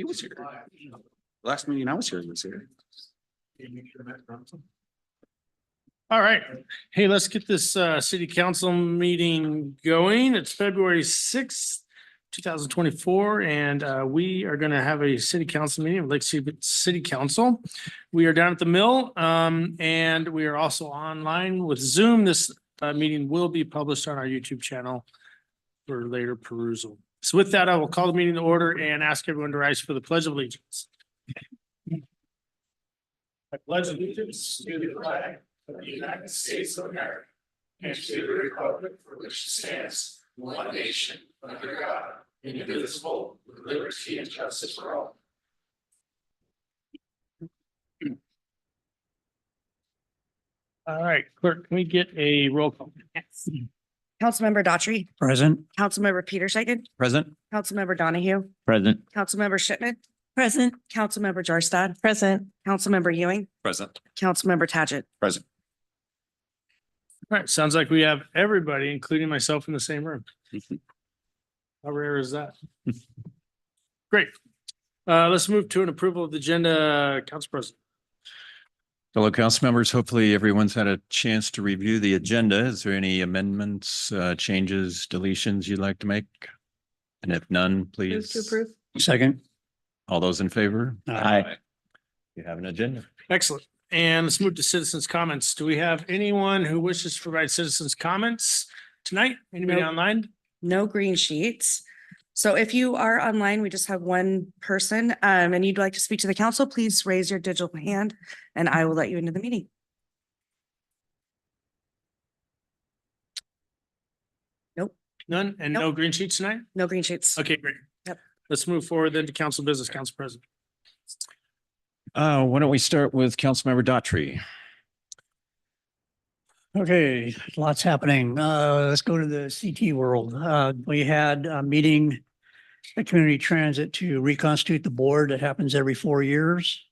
He was here. Last meeting I was here, he was here. All right. Hey, let's get this city council meeting going. It's February 6th, 2024, and we are going to have a city council meeting of Lake City Council. We are down at the mill, and we are also online with Zoom. This meeting will be published on our YouTube channel for later perusal. So with that, I will call the meeting to order and ask everyone to rise for the Pledge of Allegiance. I pledge allegiance to the flag of the United States of America and to the republic for which it stands, one nation, under God, indivisible, with liberty and justice for all. All right, clerk, can we get a roll call? Yes. Councilmember Daughtry, Present. Councilmember Peterson, Present. Councilmember Donahue, Present. Councilmember Shipman. Present. Councilmember Jarstad. Present. Councilmember Ewing, Present. Councilmember Taggett. Present. All right, sounds like we have everybody, including myself, in the same room. How rare is that? Great. Let's move to an approval of the agenda, Council President. Fellow council members, hopefully everyone's had a chance to review the agenda. Is there any amendments, changes, deletions you'd like to make? And if none, please. Second. All those in favor? Aye. You have an agenda. Excellent. And let's move to citizens' comments. Do we have anyone who wishes to provide citizens' comments tonight? Anybody Nope. online? No green sheets. So if you are online, we just have one person, and you'd like to speak to the council, please raise your digital hand and I will let you into the meeting. None? And no green sheets tonight? No green sheets. Okay, great. Yep. Let's move forward then to council business, Council President. Why don't we start with Councilmember Daughtry? Okay, lots happening. Let's go to the CT world. We had a meeting at Community Transit to reconstitute the board. That happens every 4 years.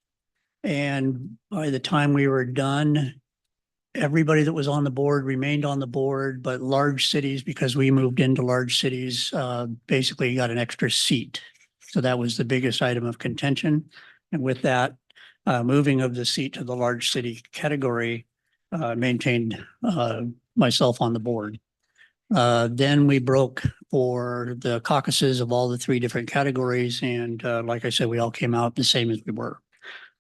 And by the time we were done, everybody that was on the board remained on the board, but large cities, because we moved into large cities, basically got an extra seat. So that was the biggest item of contention. And with that, moving of the seat to the large city category, maintained myself on the board. Then we broke for the caucuses of all the 3 different categories. And like I said, we all came out the same as we were.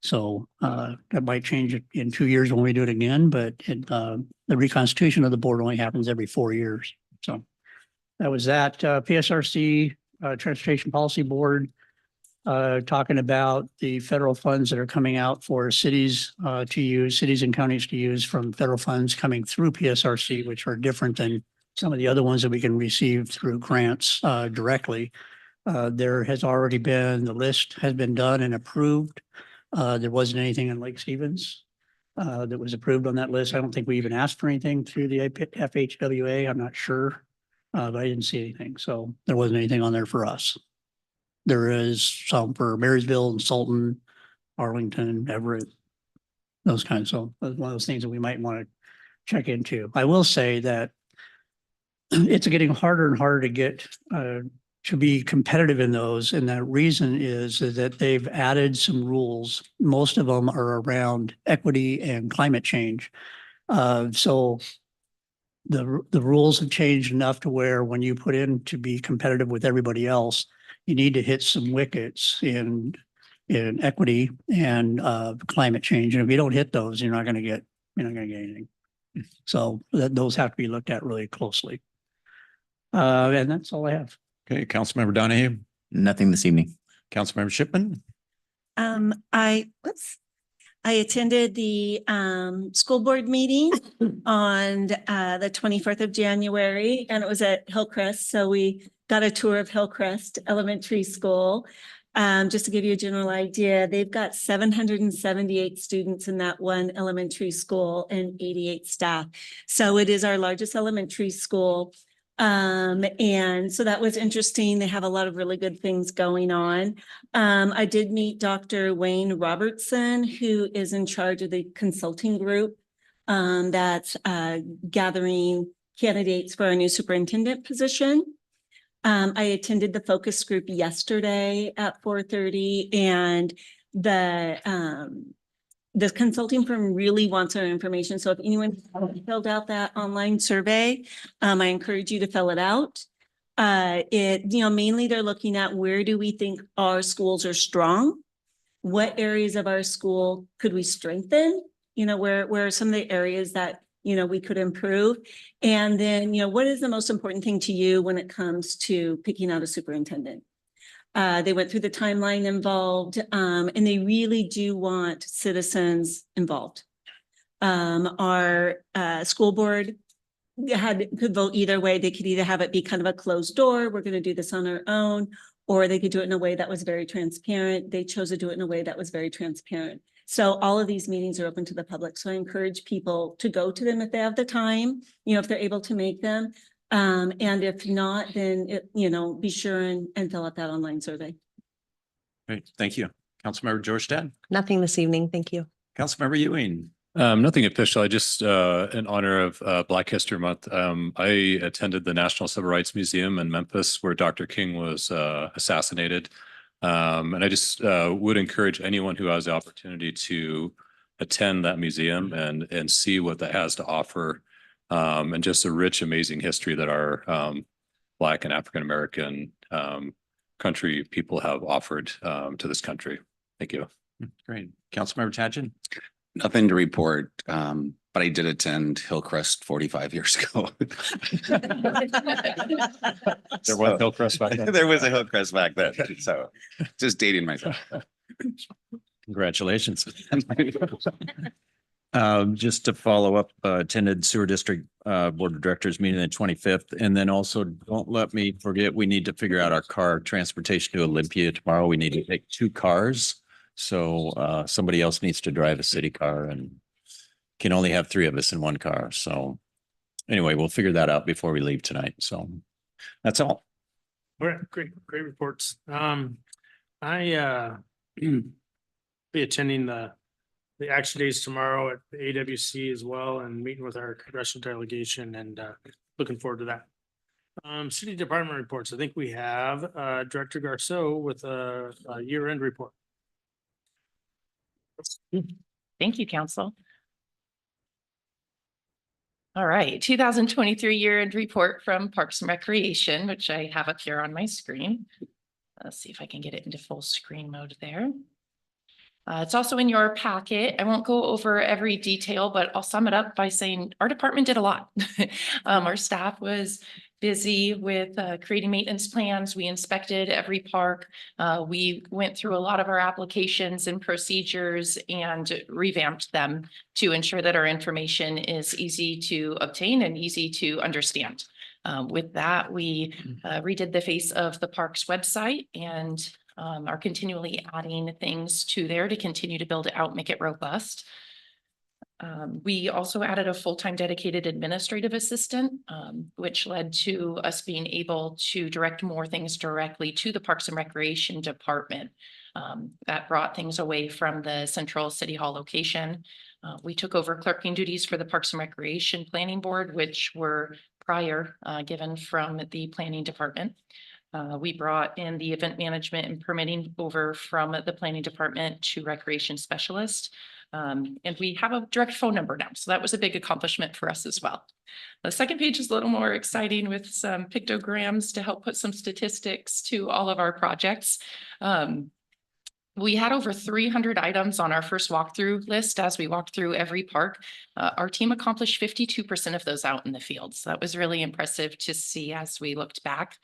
So that might change it in 2 years when we do it again, but the reconstitution of the board only happens every 4 years. So that was that. PSRC, Transportation Policy Board, talking about the federal funds that are coming out for cities to use, cities and counties to use from federal funds coming through PSRC, which are different than some of the other ones that we can receive through grants directly. There has already been, the list has been done and approved. There wasn't anything in Lake Stevens that was approved on that list. I don't think we even asked for anything through the FHWA. I'm not sure, but I didn't see anything. So there wasn't anything on there for us. There is some for Marysville and Sultan, Arlington, Everett, those kinds. So that's one of those things that we might want to check into. I will say that it's getting harder and harder to get to be competitive in those. And the reason is that they've added some rules. Most of them are around equity and climate change. So the rules have changed enough to where when you put in to be competitive with everybody else, you need to hit some wickets in equity and climate change. And if you don't hit those, you're not going to get anything. So those have to be looked at really closely. And that's all I have. Okay, Councilmember Donahue, Nothing this evening. Councilmember Shipman, I attended the school board meeting on the 24th of January, and it was at Hillcrest. So we got a tour of Hillcrest Elementary School. Just to give you a general idea, they've got 778 students in that one elementary school and 88 staff. So it is our largest elementary school. And so that was interesting. They have a lot of really good things going on. I did meet Dr. Wayne Robertson, who is in charge of the consulting group that's gathering candidates for a new superintendent position. I attended the focus group yesterday at 4:30 and the consulting firm really wants our information. So if anyone filled out that online survey, I encourage you to fill it out. Mainly they're looking at where do we think our schools are strong? What areas of our school could we strengthen? Where are some of the areas that, we could improve? And then, what is the most important thing to you when it comes to picking out a superintendent? They went through the timeline involved, and they really do want citizens involved. Our school board could vote either way. They could either have it be kind of a closed door, we're going to do this on our own, or they could do it in a way that was very transparent. They chose to do it in a way that was very transparent. So all of these meetings are open to the public. So I encourage people to go to them if they have the time, if they're able to make them. And if not, then, be sure and fill out that online survey. Great, thank you. Councilmember Georgetown, Nothing this evening. Thank you. Councilmember Ewing. Nothing official. I just, in honor of Black History Month, I attended the National Civil Rights Museum in Memphis where Dr. King was assassinated. And I just would encourage anyone who has the opportunity to attend that museum and see what that has to offer. And just a rich, amazing history that our Black and African-American country people have offered to this country. Thank you. Great. Councilmember Tadjin. Nothing to report, but I did attend Hillcrest 45 years ago. There was Hillcrest back then. There was a Hillcrest back then, so just dating myself. Congratulations. Just to follow up, attended Sewer District Board of Directors meeting the 25th. And then also don't let me forget, we need to figure out our car transportation to Olympia tomorrow. We need to take 2 cars. So somebody else needs to drive a city car and can only have 3 of us in one car. So anyway, we'll figure that out before we leave tonight. So that's all. All right, great reports. I be attending the action days tomorrow at the AWC as well and meeting with our congressional delegation and looking forward to that. City department reports. I think we have Director Garceau with a year-end report. Thank you, Council. All right, 2023 year-end report from Parks and Recreation, which I have up here on my screen. Let's see if I can get it into full screen mode there. It's also in your packet. I won't go over every detail, but I'll sum it up by saying our department did a lot. Our staff was busy with creating maintenance plans. We inspected every park. We went through a lot of our applications and procedures and revamped them to ensure that our information is easy to obtain and easy to understand. With that, we redid the face of the parks website and are continually adding things to there to continue to build it out, make it robust. We also added a full-time dedicated administrative assistant, which led to us being able to direct more things directly to the Parks and Recreation Department. That brought things away from the central City Hall location. We took over clerking duties for the Parks and Recreation Planning Board, which were prior given from the Planning Department. We brought in the event management and permitting over from the Planning Department to Recreation Specialist. And we have a direct phone number now. So that was a big accomplishment for us as well. The second page is a little more exciting with some pictograms to help put some statistics to all of our projects. We had over 300 items on our first walkthrough list as we walked through every park. Our team accomplished 52% of those out in the field. So that was really impressive to see as we looked back.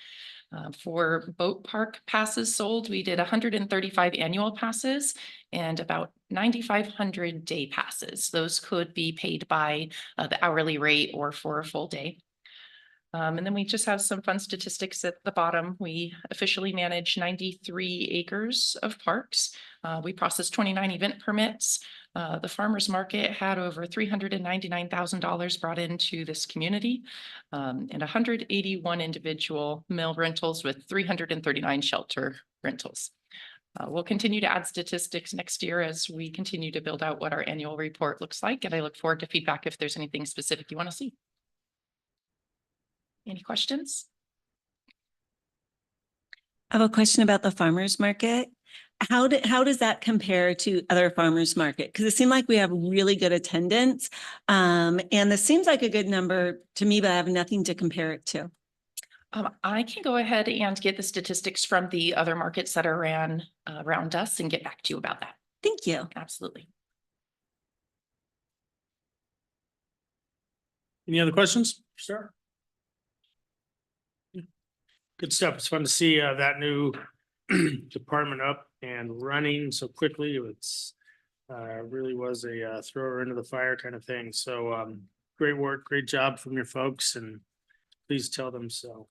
For boat park passes sold, we did 135 annual passes and about 9,500 day passes. Those could be paid by the hourly rate or for a full day. And then we just have some fun statistics at the bottom. We officially manage 93 acres of parks. We processed 29 event permits. The farmers market had over $399,000 brought into this community and 181 individual mill rentals with 339 shelter rentals. We'll continue to add statistics next year as we continue to build out what our annual report looks like. And I look forward to feedback if there's anything specific you want to see. Any questions? I have a question about the farmer's market. How does that compare to other farmers market? Because it seemed like we have really good attendance. And this seems like a good number to me, but I have nothing to compare it to. I can go ahead and get the statistics from the other markets that are ran around us and get back to you about that. Thank you. Absolutely. Any other questions? Sure. Good stuff. It's fun to see that new department up and running so quickly. It's really was a thrower into the fire kind of thing. So great work, great job from your folks, and please tell them so.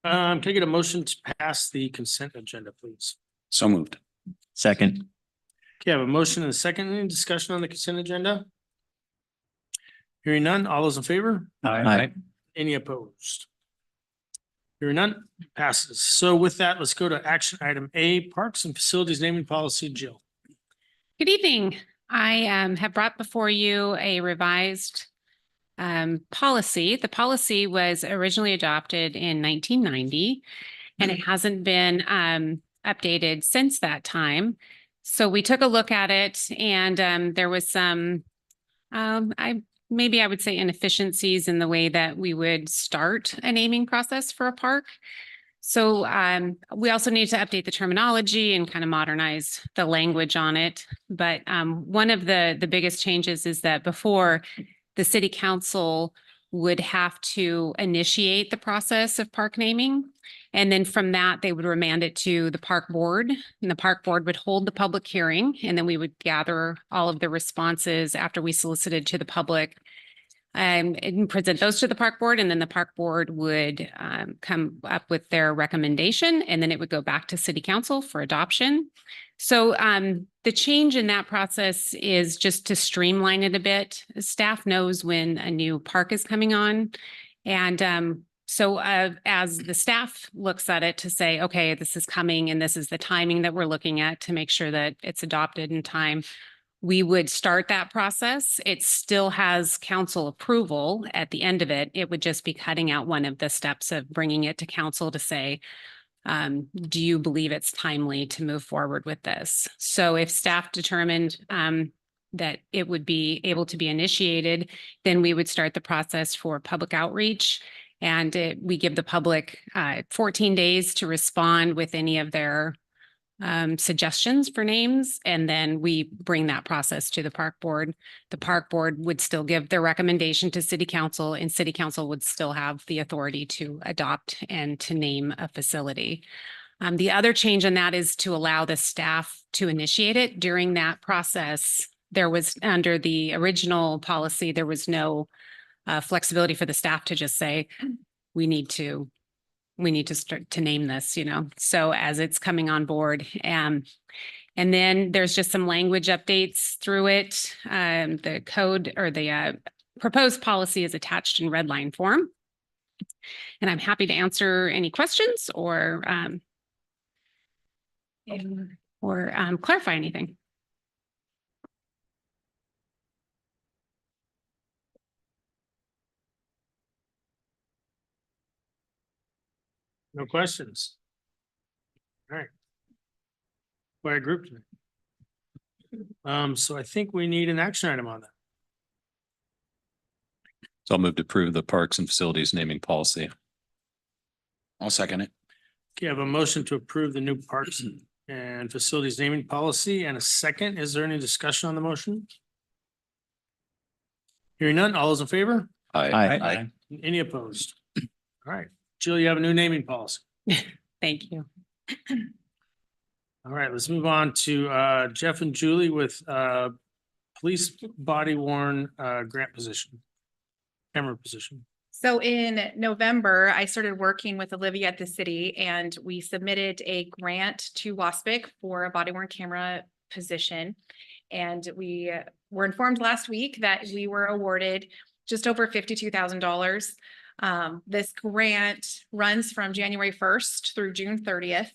Can I get a motion to pass the consent agenda, please? So moved. Second. Okay, I have a motion and a second. Any discussion on the consent agenda? Hearing none, all those in favor? Aye. Any opposed? Hearing none, passes. So with that, let's go to action item A, Parks and Facilities Naming Policy. Jill. Good evening. I have brought before you a revised policy. The policy was originally adopted in 1990, and it hasn't been updated since that time. So we took a look at it, and there was some, I would say, inefficiencies in the way that we would start a naming process for a park. So we also need to update the terminology and kind of modernize the language on it. But one of the biggest changes is that before, the city council would have to initiate the process of park naming. And then from that, they would remand it to the park board, and the park board would hold the public hearing. And then we would gather all of the responses after we solicited to the public and present those to the park board. And then the park board would come up with their recommendation, and then it would go back to city council for adoption. So the change in that process is just to streamline it a bit. Staff knows when a new park is coming on. And so as the staff looks at it to say, okay, this is coming and this is the timing that we're looking at to make sure that it's adopted in time, we would start that process. It still has council approval at the end of it. It would just be cutting out one of the steps of bringing it to council to say, do you believe it's timely to move forward with this? So if staff determined that it would be able to be initiated, then we would start the process for public outreach. And we give the public 14 days to respond with any of their suggestions for names. And then we bring that process to the park board. The park board would still give their recommendation to city council, and city council would still have the authority to adopt and to name a facility. The other change in that is to allow the staff to initiate it. During that process, there was, under the original policy, there was no flexibility for the staff to just say, we need to start to name this, so as it's coming on board. And then there's just some language updates through it. The code, or the proposed policy, is attached in red line form. And I'm happy to answer any questions or clarify anything. No questions? All right. By group tonight. So I think we need an action item on that. So I'll move to approve the Parks and Facilities Naming Policy. I'll second it. Okay, I have a motion to approve the new Parks and Facilities Naming Policy and a second. Is there any discussion on the motion? Hearing none, all those in favor? Aye. Any opposed? All right, Jill, you have a new naming policy. Thank you. All right, let's move on to Jeff and Julie with police body worn grant position, camera position. So in November, I started working with Olivia at the city, and we submitted a grant to WASPIC for a body worn camera position. And we were informed last week that we were awarded just over $52,000. This grant runs from January 1st through June 30th.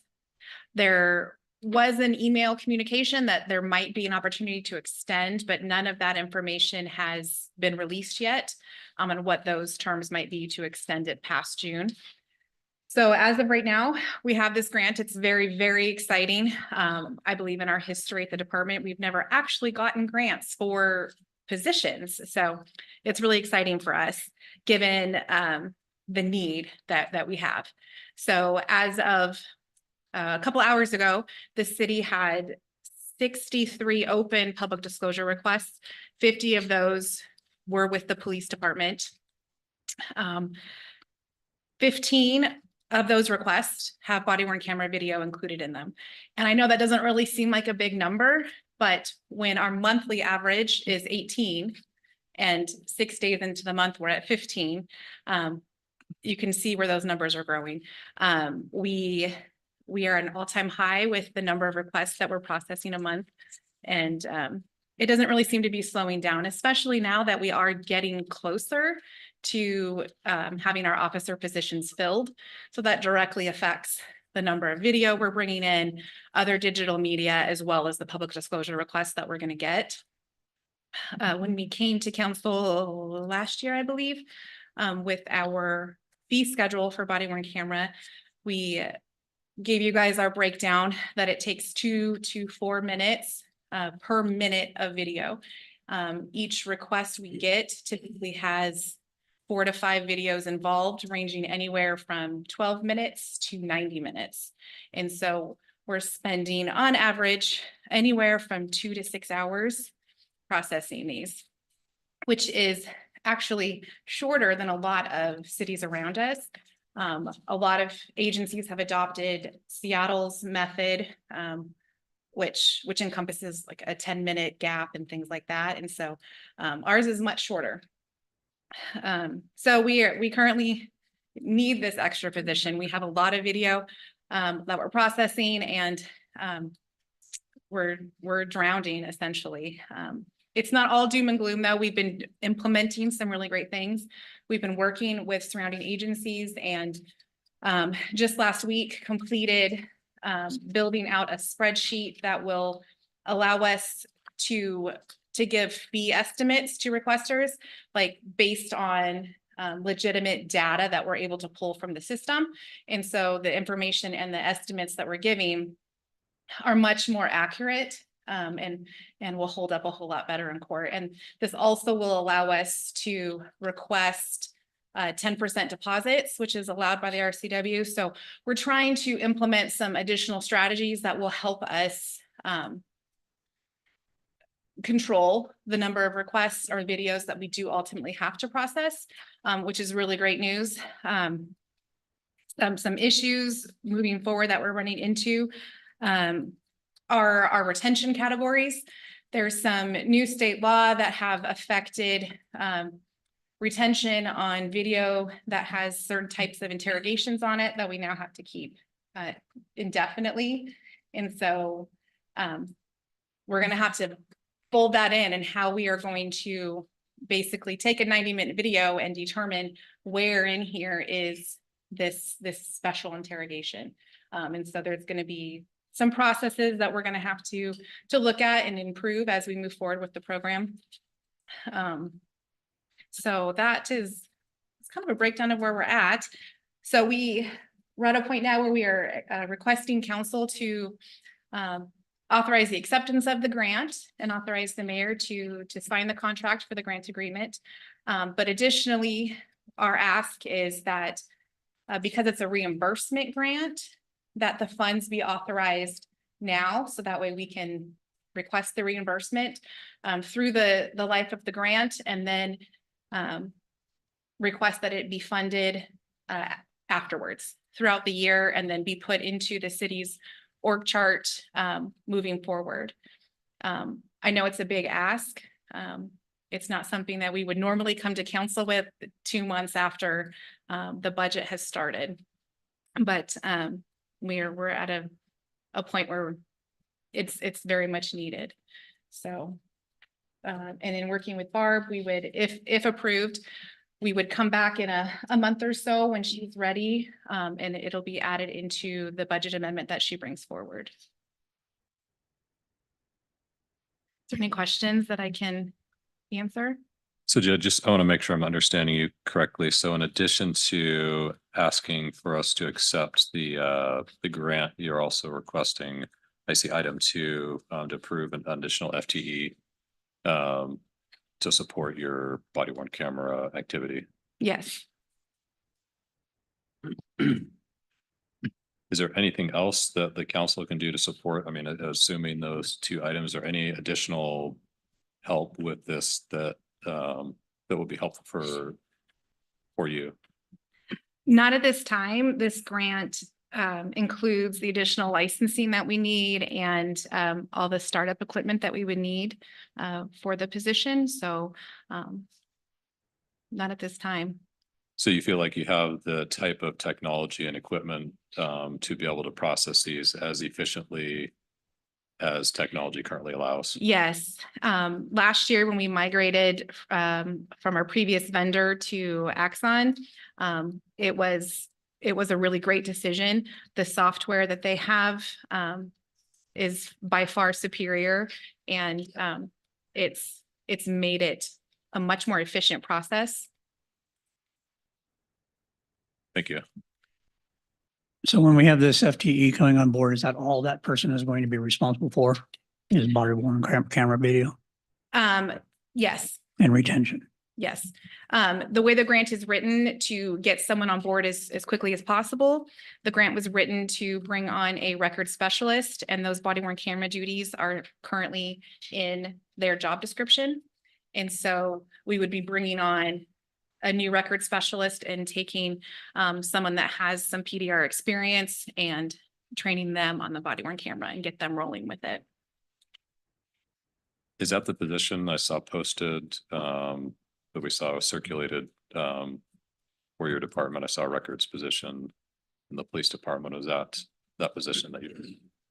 There was an email communication that there might be an opportunity to extend, but none of that information has been released yet on what those terms might be to extend it past June. So as of right now, we have this grant. It's very, very exciting. I believe in our history at the department, we've never actually gotten grants for positions. So it's really exciting for us, given the need that we have. So as of a couple hours ago, the city had 63 open public disclosure requests. 50 of those were with the police department. 15 of those requests have body worn camera video included in them. And I know that doesn't really seem like a big number, but when our monthly average is 18 and 6 days into the month, we're at 15, you can see where those numbers are growing. We are at an all-time high with the number of requests that we're processing a month. And it doesn't really seem to be slowing down, especially now that we are getting closer to having our officer positions filled. So that directly affects the number of video we're bringing in, other digital media, as well as the public disclosure requests that we're going to get. When we came to council last year, I believe, with our fee schedule for body worn camera, we gave you guys our breakdown that it takes 2 to 4 minutes per minute of video. Each request we get typically has 4 to 5 videos involved, ranging anywhere from 12 minutes to 90 minutes. And so we're spending on average anywhere from 2 to 6 hours processing these, which is actually shorter than a lot of cities around us. A lot of agencies have adopted Seattle's method, which encompasses like a 10-minute gap and things like that. And so ours is much shorter. So we currently need this extra position. We have a lot of video that we're processing, and we're drowning essentially. It's not all doom and gloom though. We've been implementing some really great things. We've been working with surrounding agencies, and just last week completed building out a spreadsheet that will allow us to give fee estimates to requesters, like based on legitimate data that we're able to pull from the system. And so the information and the estimates that we're giving are much more accurate and will hold up a whole lot better in court. And this also will allow us to request 10% deposits, which is allowed by the RCW. So we're trying to implement some additional strategies that will help us control the number of requests or videos that we do ultimately have to process, which is really great news. Some issues moving forward that we're running into are our retention categories. There's some new state law that have affected retention on video that has certain types of interrogations on it that we now have to keep indefinitely. And so we're going to have to fold that in, and how we are going to basically take a 90-minute video and determine where in here is this special interrogation. And so there's going to be some processes that we're going to have to look at and improve as we move forward with the program. So that is, it's kind of a breakdown of where we're at. So we're at a point now where we are requesting council to authorize the acceptance of the grant and authorize the mayor to sign the contract for the grant agreement. But additionally, our ask is that because it's a reimbursement grant, that the funds be authorized now, so that way we can request the reimbursement through the life of the grant, and then request that it be funded afterwards throughout the year, and then be put into the city's org chart moving forward. I know it's a big ask. It's not something that we would normally come to council with 2 months after the budget has started, but we're at a point where it's very much needed. So, and in working with Barb, we would, if approved, we would come back in a month or so when she's ready, and it'll be added into the budget amendment that she brings forward. Is there any questions that I can answer? So just, I want to make sure I'm understanding you correctly. So in addition to asking for us to accept the grant, you're also requesting, I see item 2, to approve an additional FTE to support your body worn camera activity. Yes. Is there anything else that the council can do to support? I mean, assuming those 2 items, are any additional help with this that would be helpful for you? Not at this time. This grant includes the additional licensing that we need and all the startup equipment that we would need for the position. So not at this time. So you feel like you have the type of technology and equipment to be able to process these as efficiently as technology currently allows? Yes. Last year when we migrated from our previous vendor to Axon, it was a really great decision. The software that they have is by far superior, and it's made it a much more efficient process. Thank you. So when we have this FTE coming on board, is that all that person is going to be responsible for? Is body worn camera video Yes. and retention? Yes. The way the grant is written to get someone on board as quickly as possible. The grant was written to bring on a record specialist, and those body worn camera duties are currently in their job description. And so we would be bringing on a new record specialist and taking someone that has some PDR experience and training them on the body worn camera and get them rolling with it. Is that the position I saw posted that we saw circulated for your department? I saw a records position in the police department. Was that position that you?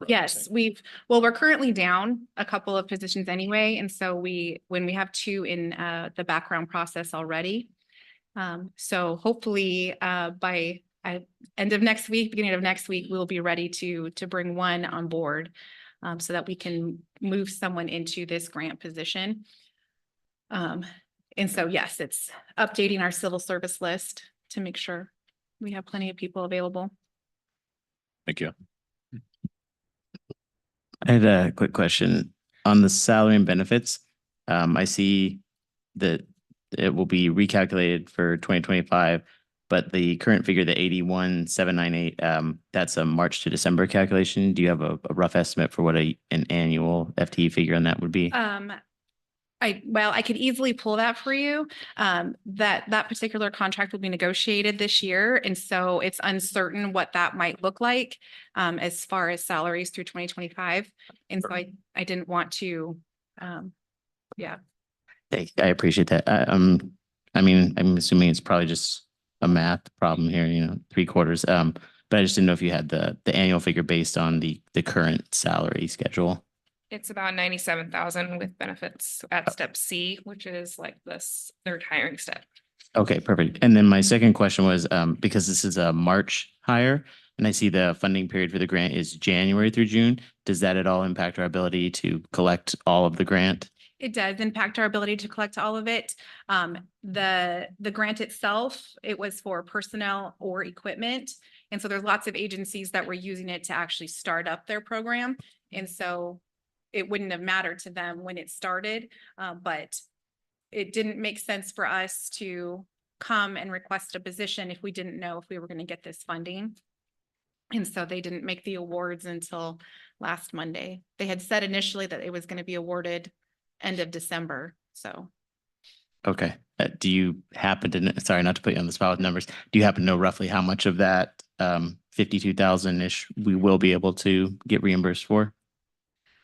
Yes, we're currently down a couple of positions anyway. And so when we have 2 in the background process already. So hopefully by end of next week, beginning of next week, we'll be ready to bring 1 on board so that we can move someone into this grant position. And so, yes, it's updating our civil service list to make sure we have plenty of people available. Thank you. I had a quick question on the salary and benefits. I see that it will be recalculated for 2025, but the current figure, the 81,798, that's a March to December calculation. Do you have a rough estimate for what an annual FTE figure on that would be? I could easily pull that for you. That particular contract will be negotiated this year. And so it's uncertain what that might look like as far as salaries through 2025. And so I didn't want to, yeah. Thank you. I appreciate that. I mean, I'm assuming it's probably just a math problem here, 3/4. But I just didn't know if you had the annual figure based on the current salary schedule. It's about 97,000 with benefits at step C, which is like this 3rd hiring step. Okay, perfect. And then my second question was, because this is a March hire and I see the funding period for the grant is January through June, does that at all impact our ability to collect all of the grant? It does impact our ability to collect all of it. The grant itself, it was for personnel or equipment. And so there's lots of agencies that were using it to actually start up their program. And so it wouldn't have mattered to them when it started, but it didn't make sense for us to come and request a position if we didn't know if we were going to get this funding. And so they didn't make the awards until last Monday. They had said initially that it was going to be awarded end of December, so. Okay. Do you happen to, sorry, not to put you on the spot with numbers, do you happen to know roughly how much of that 52,000-ish we will be able to get reimbursed for?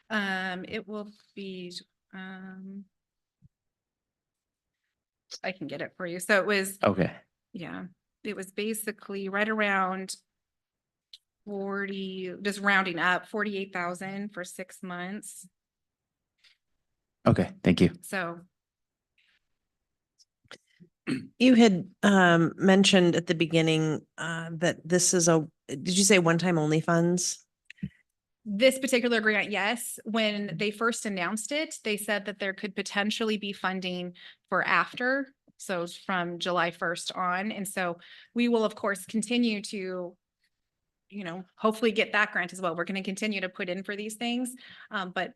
It will be, I can get it for you. So it was, Okay. yeah, it was basically right around 40, just rounding up 48,000 for 6 months. Okay, thank you. So you had mentioned at the beginning that this is did you say one-time only funds? This particular grant, yes, when they first announced it, they said that there could potentially be funding for after. So it's from July 1st on. And so we will, of course, continue to, hopefully get that grant as well. We're going to continue to put in for these things. But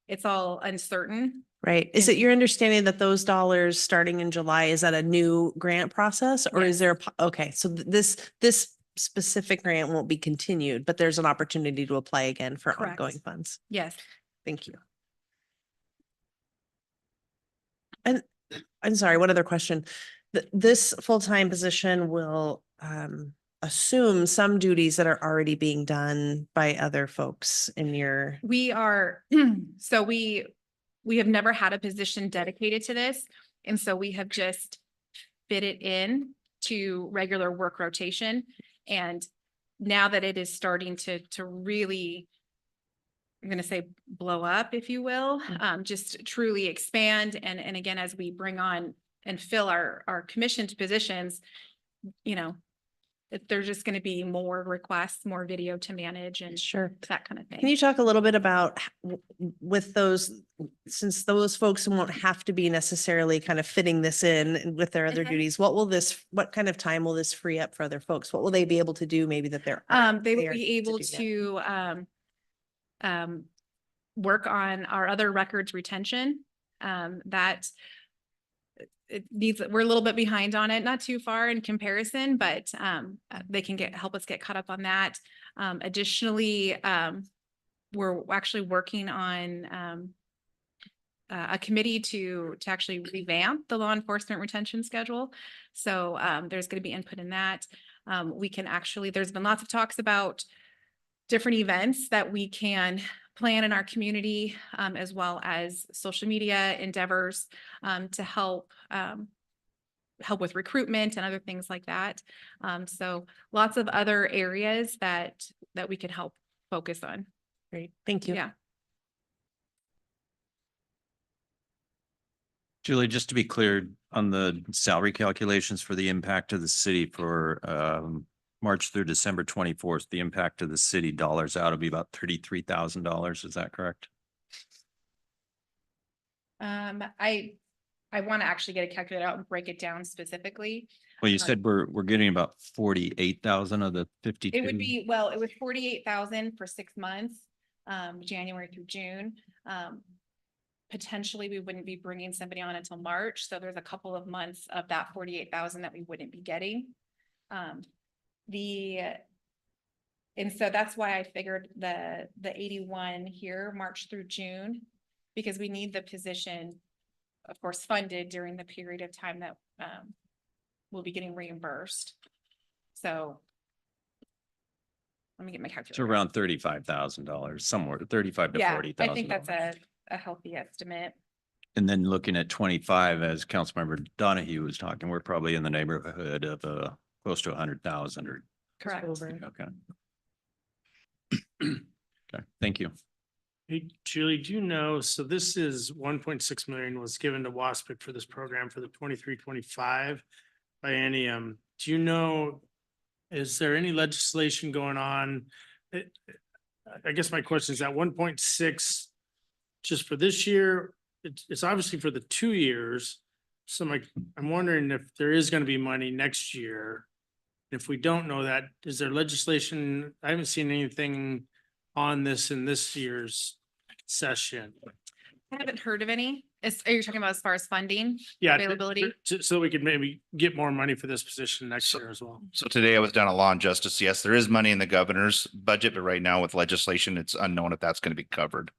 it's all uncertain. Right. Is it your understanding that those dollars starting in July, is that a new grant process or is there, okay, so this specific grant won't be continued, but there's an opportunity to apply again for Correct. ongoing funds. Yes. Thank you. And I'm sorry, one other question. This full-time position will assume some duties that are already being done by other folks in your. We are, so we have never had a position dedicated to this. And so we have just fit it in to regular work rotation. And now that it is starting to really, I'm going to say blow up, if you will, just truly expand. And again, as we bring on and fill our commissioned positions, there's just going to be more requests, more video to manage and Sure. that kind of thing. Can you talk a little bit about with those, since those folks won't have to be necessarily kind of fitting this in with their other duties, what kind of time will this free up for other folks? What will they be able to do maybe that They will are be able do that? to work on our other records retention. That it needs, we're a little bit behind on it, not too far in comparison, but they can help us get caught up on that. Additionally, we're actually working on a committee to actually revamp the law enforcement retention schedule. So there's going to be input in that. We can actually, there's been lots of talks about different events that we can plan in our community, as well as social media endeavors to help with recruitment and other things like that. So lots of other areas that we could help focus on. Great, thank you. Yeah. Julie, just to be clear on the salary calculations for the impact of the city for March through December 24th, the impact of the city dollars out will be about $33,000. Is that correct? I want to actually get a calculator out and break it down specifically. Well, you said we're getting about 48,000 of the 52. It would be, well, it was 48,000 for 6 months, January through June. Potentially, we wouldn't be bringing somebody on until March. So there's a couple of months of that 48,000 that we wouldn't be getting. And so that's why I figured the 81 here, March through June, because we need the position, of course, funded during the period of time that we'll be getting reimbursed. So let me get my calculator. So around $35,000, somewhere 35 to Yeah, 40,000. I think that's a healthy estimate. And then looking at 25, as Councilmember Donahue was talking, we're probably in the neighborhood of close to 100,000 or. Correct. Okay. Okay, thank you. Hey, Julie, do you know, so this is 1.6 million was given to WASPIC for this program for the 23-25 biennium. Do you know, is there any legislation going on? I guess my question is that 1.6 just for this year, it's obviously for the 2 years. So I'm wondering if there is going to be money next year. If we don't know that, is there legislation? I haven't seen anything on this in this year's session. I haven't heard of any. Are you talking about as far as funding? Yeah. Availability? So we could maybe get more money for this position next year as well. So today I was down at Law and Justice. Yes, there is money in the governor's budget, but right now with legislation, it's unknown if that's going to be covered.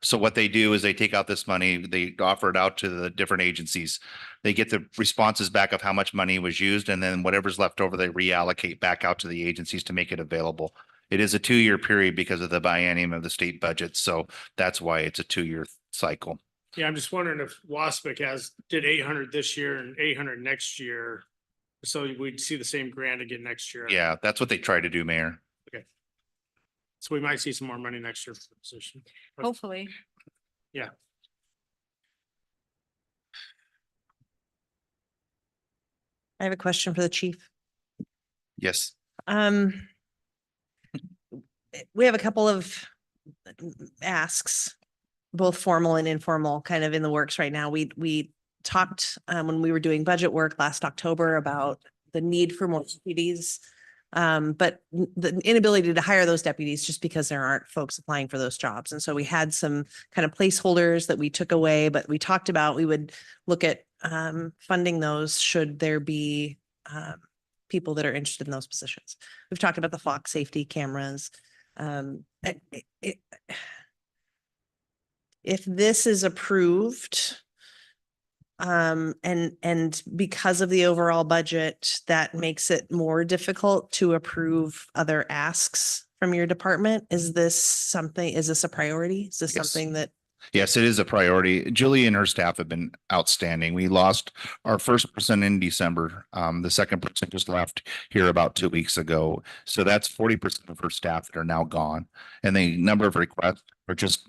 So what they do is they take out this money, they offer it out to the different agencies. They get the responses back of how much money was used, and then whatever's left over, they reallocate back out to the agencies to make it available. It is a 2-year period because of the biennium of the state budget. So that's why it's a 2-year cycle. Yeah, I'm just wondering if WASPIC did 800 this year and 800 next year. So we'd see the same grant again next year. Yeah, that's what they try to do, Mayor. Okay. So we might see some more money next year for the position. But Hopefully. yeah. I have a question for the chief. Yes. We have a couple of asks, both formal and informal, kind of in the works right now. We talked when we were doing budget work last October about the need for more deputies. But the inability to hire those deputies just because there aren't folks applying for those jobs. And so we had some kind of placeholders that we took away, but we talked about we would look at funding those should there be people that are interested in those positions. We've talked about the Fox safety cameras. If this is approved, and because of the overall budget, that makes it more difficult to approve other asks from your department. Is this a priority? Is this Yes. something that? Yes, it is a priority. Julie and her staff have been outstanding. We lost our first person in December. The second person just left here about 2 weeks ago. So that's 40% of her staff that are now gone. And the number of requests are just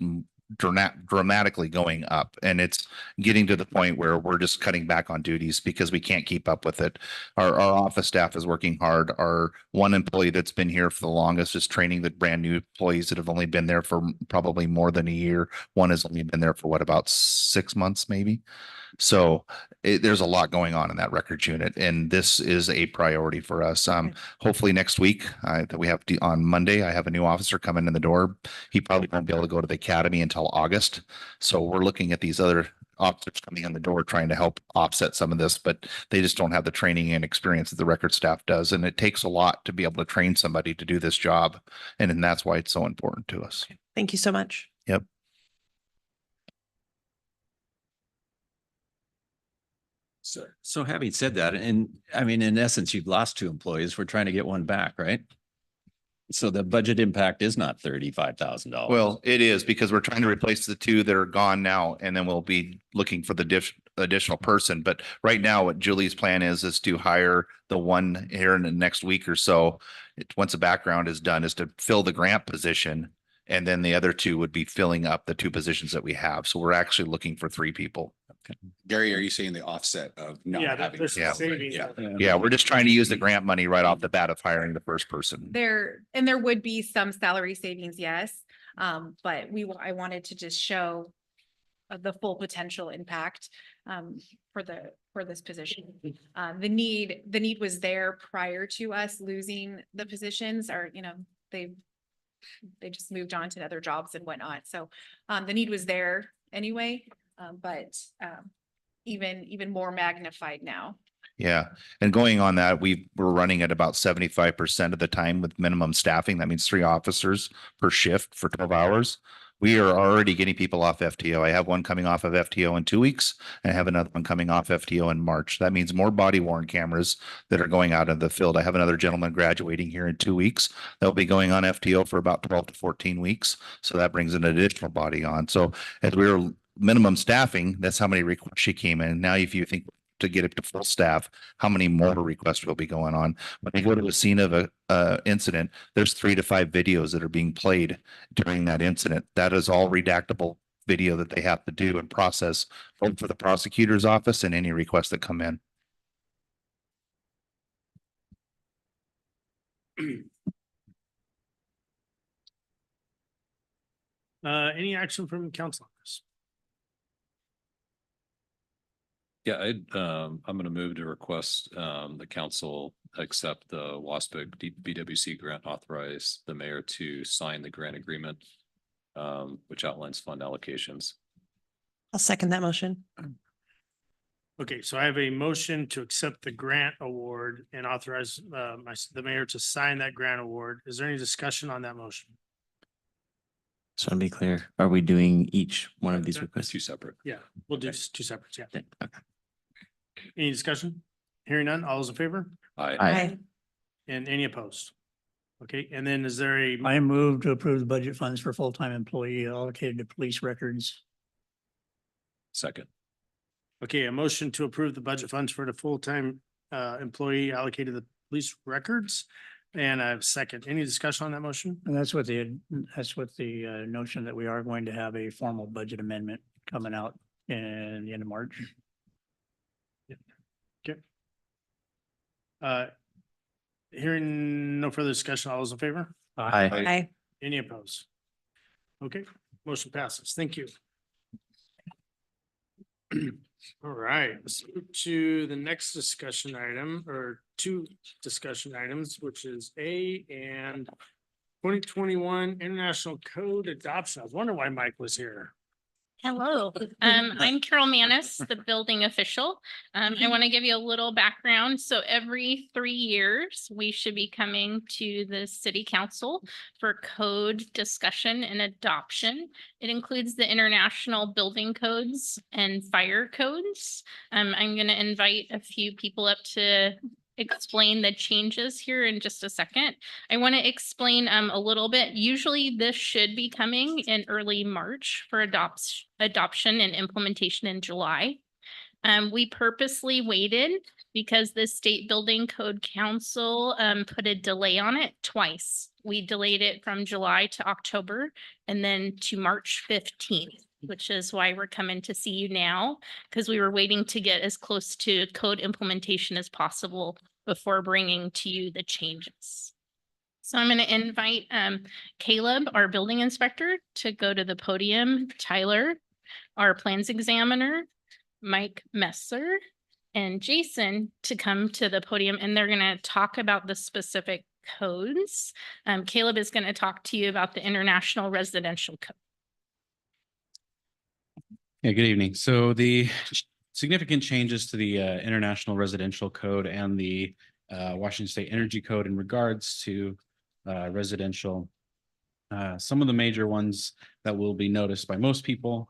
dramatically going up, and it's getting to the point where we're just cutting back on duties because we can't keep up with it. Our office staff is working hard. Our one employee that's been here for the longest is training the brand new employees that have only been there for probably more than a year. One has only been there for what, about 6 months, maybe. So there's a lot going on in that records unit, and this is a priority for us. Hopefully next week that we have on Monday, I have a new officer coming in the door. He probably won't be able to go to the academy until August. So we're looking at these other officers coming in the door trying to help offset some of this, but they just don't have the training and experience that the record staff does. And it takes a lot to be able to train somebody to do this job. And that's why it's so important to us. Thank you so much. Yep. So having said that, and I mean, in essence, you've lost 2 employees. We're trying to get one back, right? So the budget impact is not $35,000. Well, it is because we're trying to replace the 2 that are gone now, and then we'll be looking for the additional person. But right now, what Julie's plan is to hire the one here in the next week or so. Once the background is done, is to fill the grant position, and then the other 2 would be filling up the 2 positions that we have. So we're actually looking for 3 people. Gary, are you saying the offset of not Yeah, having? there's Yeah. savings. Yeah. Yeah, we're just trying to use the grant money right off the bat of hiring the first person. There would be some salary savings, yes. But I wanted to just show the full potential impact for this position. The need was there prior to us losing the positions, or, they just moved on to other jobs and whatnot. So the need was there anyway, but even more magnified now. Yeah. And going on that, we're running at about 75% of the time with minimum staffing. That means 3 officers per shift for 12 hours. We are already getting people off FTO. I have one coming off of FTO in 2 weeks. And I have another one coming off FTO in March. That means more body worn cameras that are going out in the field. I have another gentleman graduating here in 2 weeks. They'll be going on FTO for about 12 to 14 weeks. So that brings an additional body on. So as we were minimum staffing, that's how many requests she came in. Now, if you think to get it to full staff, how many more requests will be going on? When they go to a scene of a incident, there's 3 to 5 videos that are being played during that incident. That is all redactable video that they have to do and process both for the prosecutor's office and any requests that come in. Any action from council on this? Yeah, I'm going to move to request the council accept the WASPIC BWC grant, authorize the mayor to sign the grant agreement, which outlines fund allocations. I'll second that motion. Okay, so I have a motion to accept the grant award and authorize the mayor to sign that grant award. Is there any discussion on that motion? Just want to be clear, are we doing each one of these requests? 2 separate. Yeah, we'll do 2 separates, yeah. Okay. Any discussion? Hearing none, all those in favor? Aye. And any opposed? Okay, and then is there a? I move to approve the budget funds for full-time employee allocated to police records. Second. Okay, a motion to approve the budget funds for the full-time employee allocated to the police records. And a second, any discussion on that motion? And that's what the notion that we are going to have a formal budget amendment coming out in the end of March. Okay. Hearing no further discussion, all those in favor? Aye. Aye. Any opposed? Okay, motion passes. Thank you. All right, let's move to the next discussion item or two discussion items, which is A and 2021 International Code Adoption. I was wondering why Mike was here. Hello, I'm Carol Manis, the building official. I want to give you a little background. So every 3 years, we should be coming to the city council for code discussion and adoption. It includes the international building codes and fire codes. I'm going to invite a few people up to explain the changes here in just a second. I want to explain a little bit. Usually this should be coming in early March for adoption and implementation in July. We purposely waited because the State Building Code Council put a delay on it twice. We delayed it from July to October and then to March 15th. Which is why we're coming to see you now, because we were waiting to get as close to code implementation as possible before bringing to you the changes. So I'm going to invite Caleb, our building inspector, to go to the podium, Tyler, our plans examiner, Mike Messer, and Jason to come to the podium, and they're going to talk about the specific codes. Caleb is going to talk to you about the International Residential Code. Yeah, good evening. So the significant changes to the International Residential Code and the Washington State Energy Code in regards to residential. Some of the major ones that will be noticed by most people,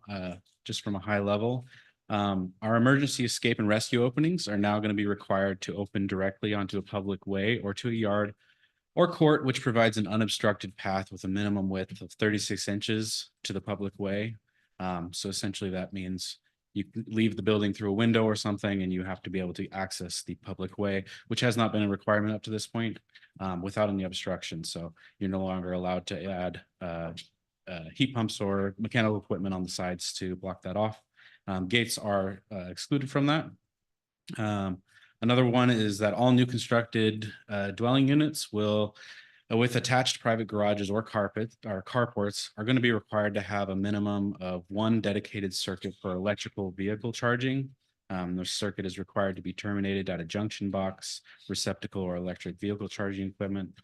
just from a high level. Our emergency escape and rescue openings are now going to be required to open directly onto a public way or to a yard or court, which provides an unobstructed path with a minimum width of 36 inches to the public way. So essentially that means you can leave the building through a window or something and you have to be able to access the public way, which has not been a requirement up to this point without any obstruction. So you're no longer allowed to add heat pumps or mechanical equipment on the sides to block that off. Gates are excluded from that. Another one is that all new constructed dwelling units will with attached private garages or carports are going to be required to have a minimum of one dedicated circuit for electrical vehicle charging. The circuit is required to be terminated at a junction box, receptacle, or electric vehicle charging equipment.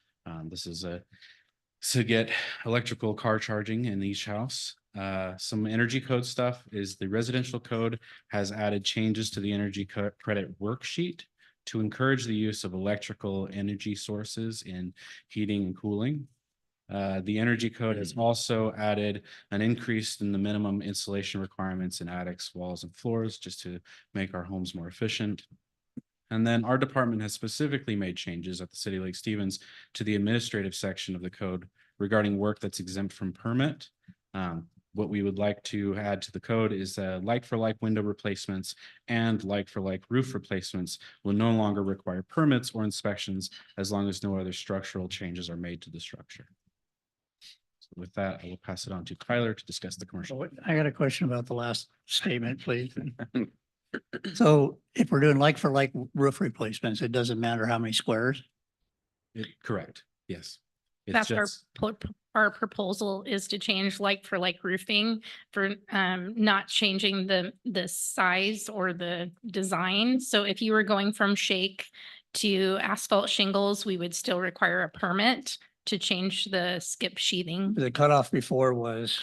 This is to get electrical car charging in each house. Some energy code stuff is the residential code has added changes to the energy credit worksheet to encourage the use of electrical energy sources in heating and cooling. The energy code has also added an increase in the minimum insulation requirements in attics, walls, and floors just to make our homes more efficient. And then our department has specifically made changes at the City of Lake Stevens to the administrative section of the code regarding work that's exempt from permit. What we would like to add to the code is like-for-like window replacements and like-for-like roof replacements will no longer require permits or inspections as long as no other structural changes are made to the structure. So with that, I will pass it on to Tyler to discuss the commercial. I got a question about the last statement, please. So if we're doing like-for-like roof replacements, it doesn't matter how many squares? Correct, yes. It's That's just- our proposal is to change like for like roofing for not changing the size or the design. So if you were going from shake to asphalt shingles, we would still require a permit to change the skip sheathing. The cutoff before was.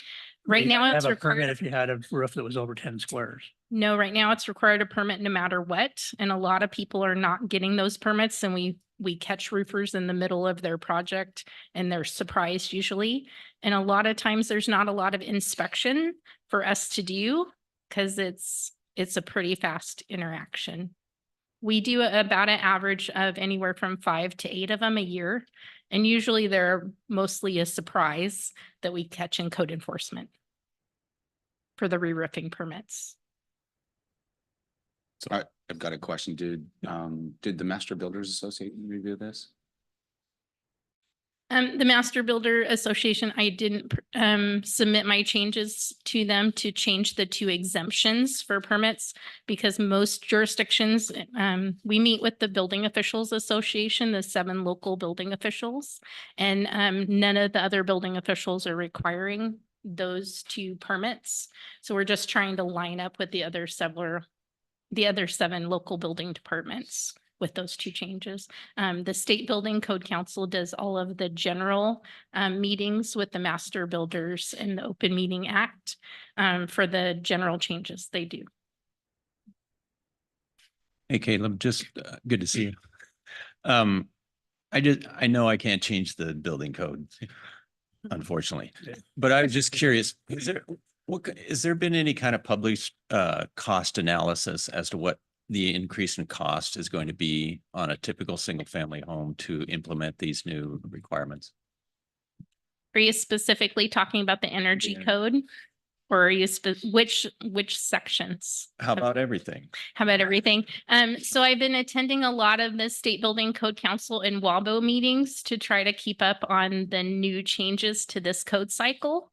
Right you now had to it's have a permit required. if you had a roof that was over 10 squares. No, right now it's required a permit no matter what. And a lot of people are not getting those permits and we catch roofers in the middle of their project and they're surprised usually. And a lot of times there's not a lot of inspection for us to do because it's a pretty fast interaction. We do about an average of anywhere from 5 to 8 of them a year. And usually they're mostly a surprise that we catch in code enforcement for the re-roofing permits. So I've got a question. Did the Master Builders Association review this? The Master Builder Association, I didn't submit my changes to them to change the 2 exemptions for permits because most jurisdictions, we meet with the Building Officials Association, the 7 local building officials, and none of the other building officials are requiring those two permits. So we're just trying to line up with the other seven local building departments with those two changes. The State Building Code Council does all of the general meetings with the master builders and the Open Meeting Act for the general changes they do. Hey, Caleb, just good to see you. I know I can't change the building code, unfortunately, but I was just curious, has there been any kind of published cost analysis as to what the increase in cost is going to be on a typical single family home to implement these new requirements? Are you specifically talking about the energy code? Or are you which sections? How about everything? How about everything? So I've been attending a lot of the State Building Code Council and WABO meetings to try to keep up on the new changes to this code cycle.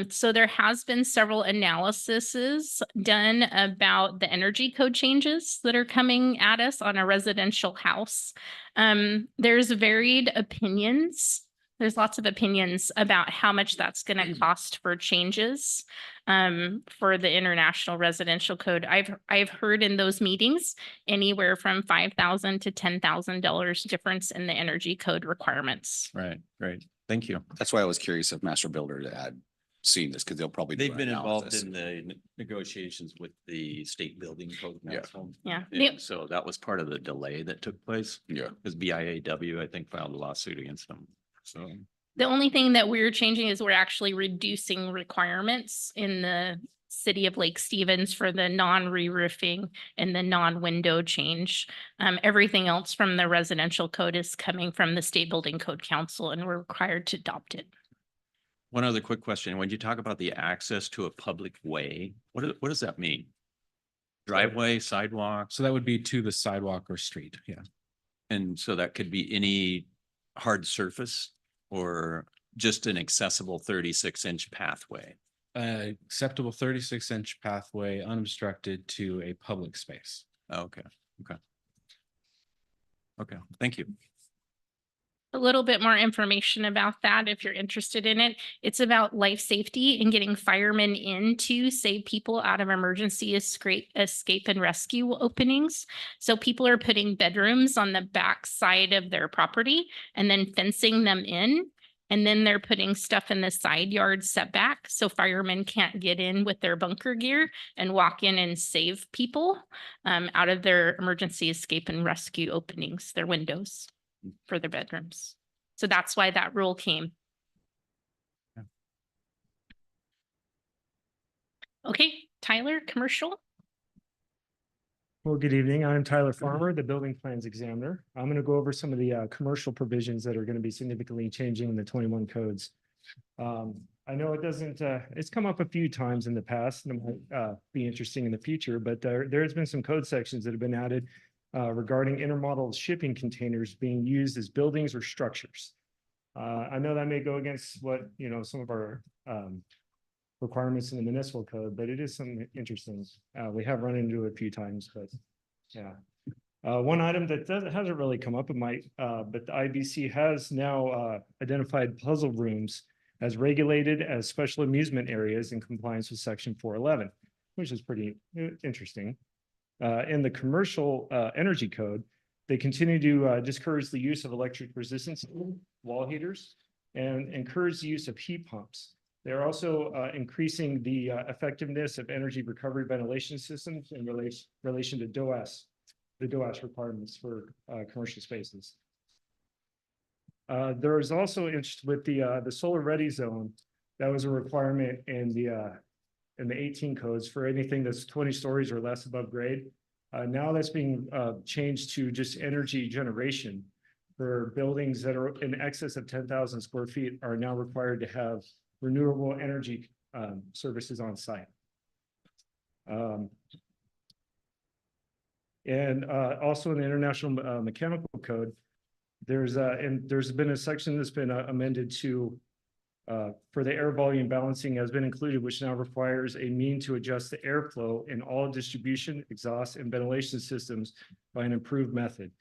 So there has been several analyses done about the energy code changes that are coming at us on a residential house. There's varied opinions. There's lots of opinions about how much that's going to cost for changes for the International Residential Code. I've heard in those meetings anywhere from $5,000 to $10,000 difference in the energy code requirements. Right, great. Thank you. That's why I was curious if Master Builder had seen this, because they'll probably. They've been involved in the negotiations with the State Building Code Council. Yeah. So that was part of the delay that took place. Yeah. Because BIAW, I think, filed a lawsuit against them. So the only thing that we're changing is we're actually reducing requirements in the city of Lake Stevens for the non-re-roofing and the non-window change. Everything else from the residential code is coming from the State Building Code Council, and we're required to adopt it. one other quick question. When you talk about the access to a public way, what does that mean? Driveway, sidewalk? So that would be to the sidewalk or street. Yeah. And so that could be any hard surface or just an accessible 36-inch pathway? Acceptable 36-inch pathway unobstructed to a public space. Okay. Thank you. A little bit more information about that if you're interested in it. It's about life safety and getting firemen in to save people out of emergency escape and rescue openings. So people are putting bedrooms on the back side of their property and then fencing them in. And then they're putting stuff in the side yard setback so firemen can't get in with their bunker gear and walk in and save people out of their emergency escape and rescue openings, their windows for their bedrooms. So that's why that rule came. Okay, Tyler, commercial. Well, good evening. I'm Tyler Farmer, the building plans examiner. I'm going to go over some of the commercial provisions that are going to be significantly changing in the 21 codes. I know it doesn't, it's come up a few times in the past and it might be interesting in the future, but there has been some code sections that have been added regarding intermodal shipping containers being used as buildings or structures. I know that may go against what, some of our requirements in the municipal code, but it is something interesting. We have run into it a few times, but yeah. One item that hasn't really come up, but the IBC has now identified puzzle rooms as regulated as special amusement areas in compliance with section 411, which is pretty interesting. In the commercial energy code, they continue to discourage the use of electric resistance wall heaters and encourage the use of heat pumps. They're also increasing the effectiveness of energy recovery ventilation systems in relation to DOAS, the DOAS requirements for commercial spaces. There is also interest with the solar ready zone. That was a requirement in the 18 codes for anything that's 20 stories or less above grade. Now that's being changed to just energy generation for buildings that are in excess of 10,000 square feet are now required to have renewable energy services on site. And also in the International Mechanical Code, there's been a section that's been amended to for the air volume balancing has been included, which now requires a mean to adjust the airflow in all distribution, exhaust, and ventilation systems by an improved method.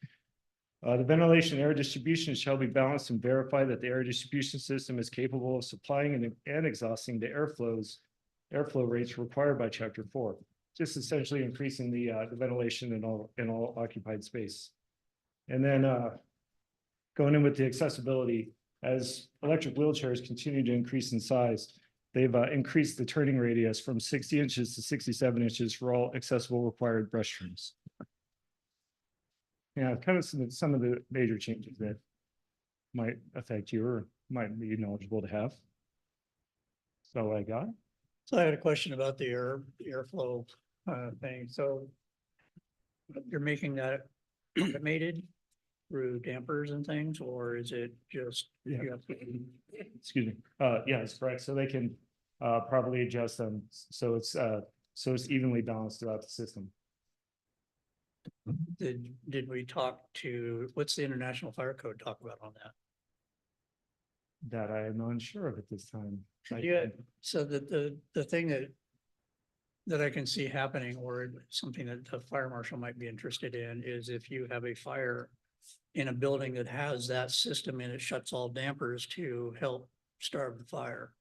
The ventilation air distribution shall be balanced and verify that the air distribution system is capable of supplying and exhausting the airflow rates required by chapter 4. Just essentially increasing the ventilation in all occupied space. And then going in with the accessibility, as electric wheelchairs continue to increase in size, they've increased the turning radius from 60 inches to 67 inches for all accessible required restrooms. Yeah, kind of some of the major changes that might affect you or might be knowledgeable to have. So I got. So I had a question about the airflow thing. So you're making that automated through dampers and things, or is it just? Yeah. Excuse me. Yeah, it's correct. So they can properly adjust them. So it's evenly balanced throughout the system. Did we talk to, what's the International Fire Code talk about on that? That I am unsure of at this time. Yeah, so the thing that I can see happening, or something that the fire marshal might be interested in, is if you have a fire in a building that has that system and it shuts all dampers to help starve the fire.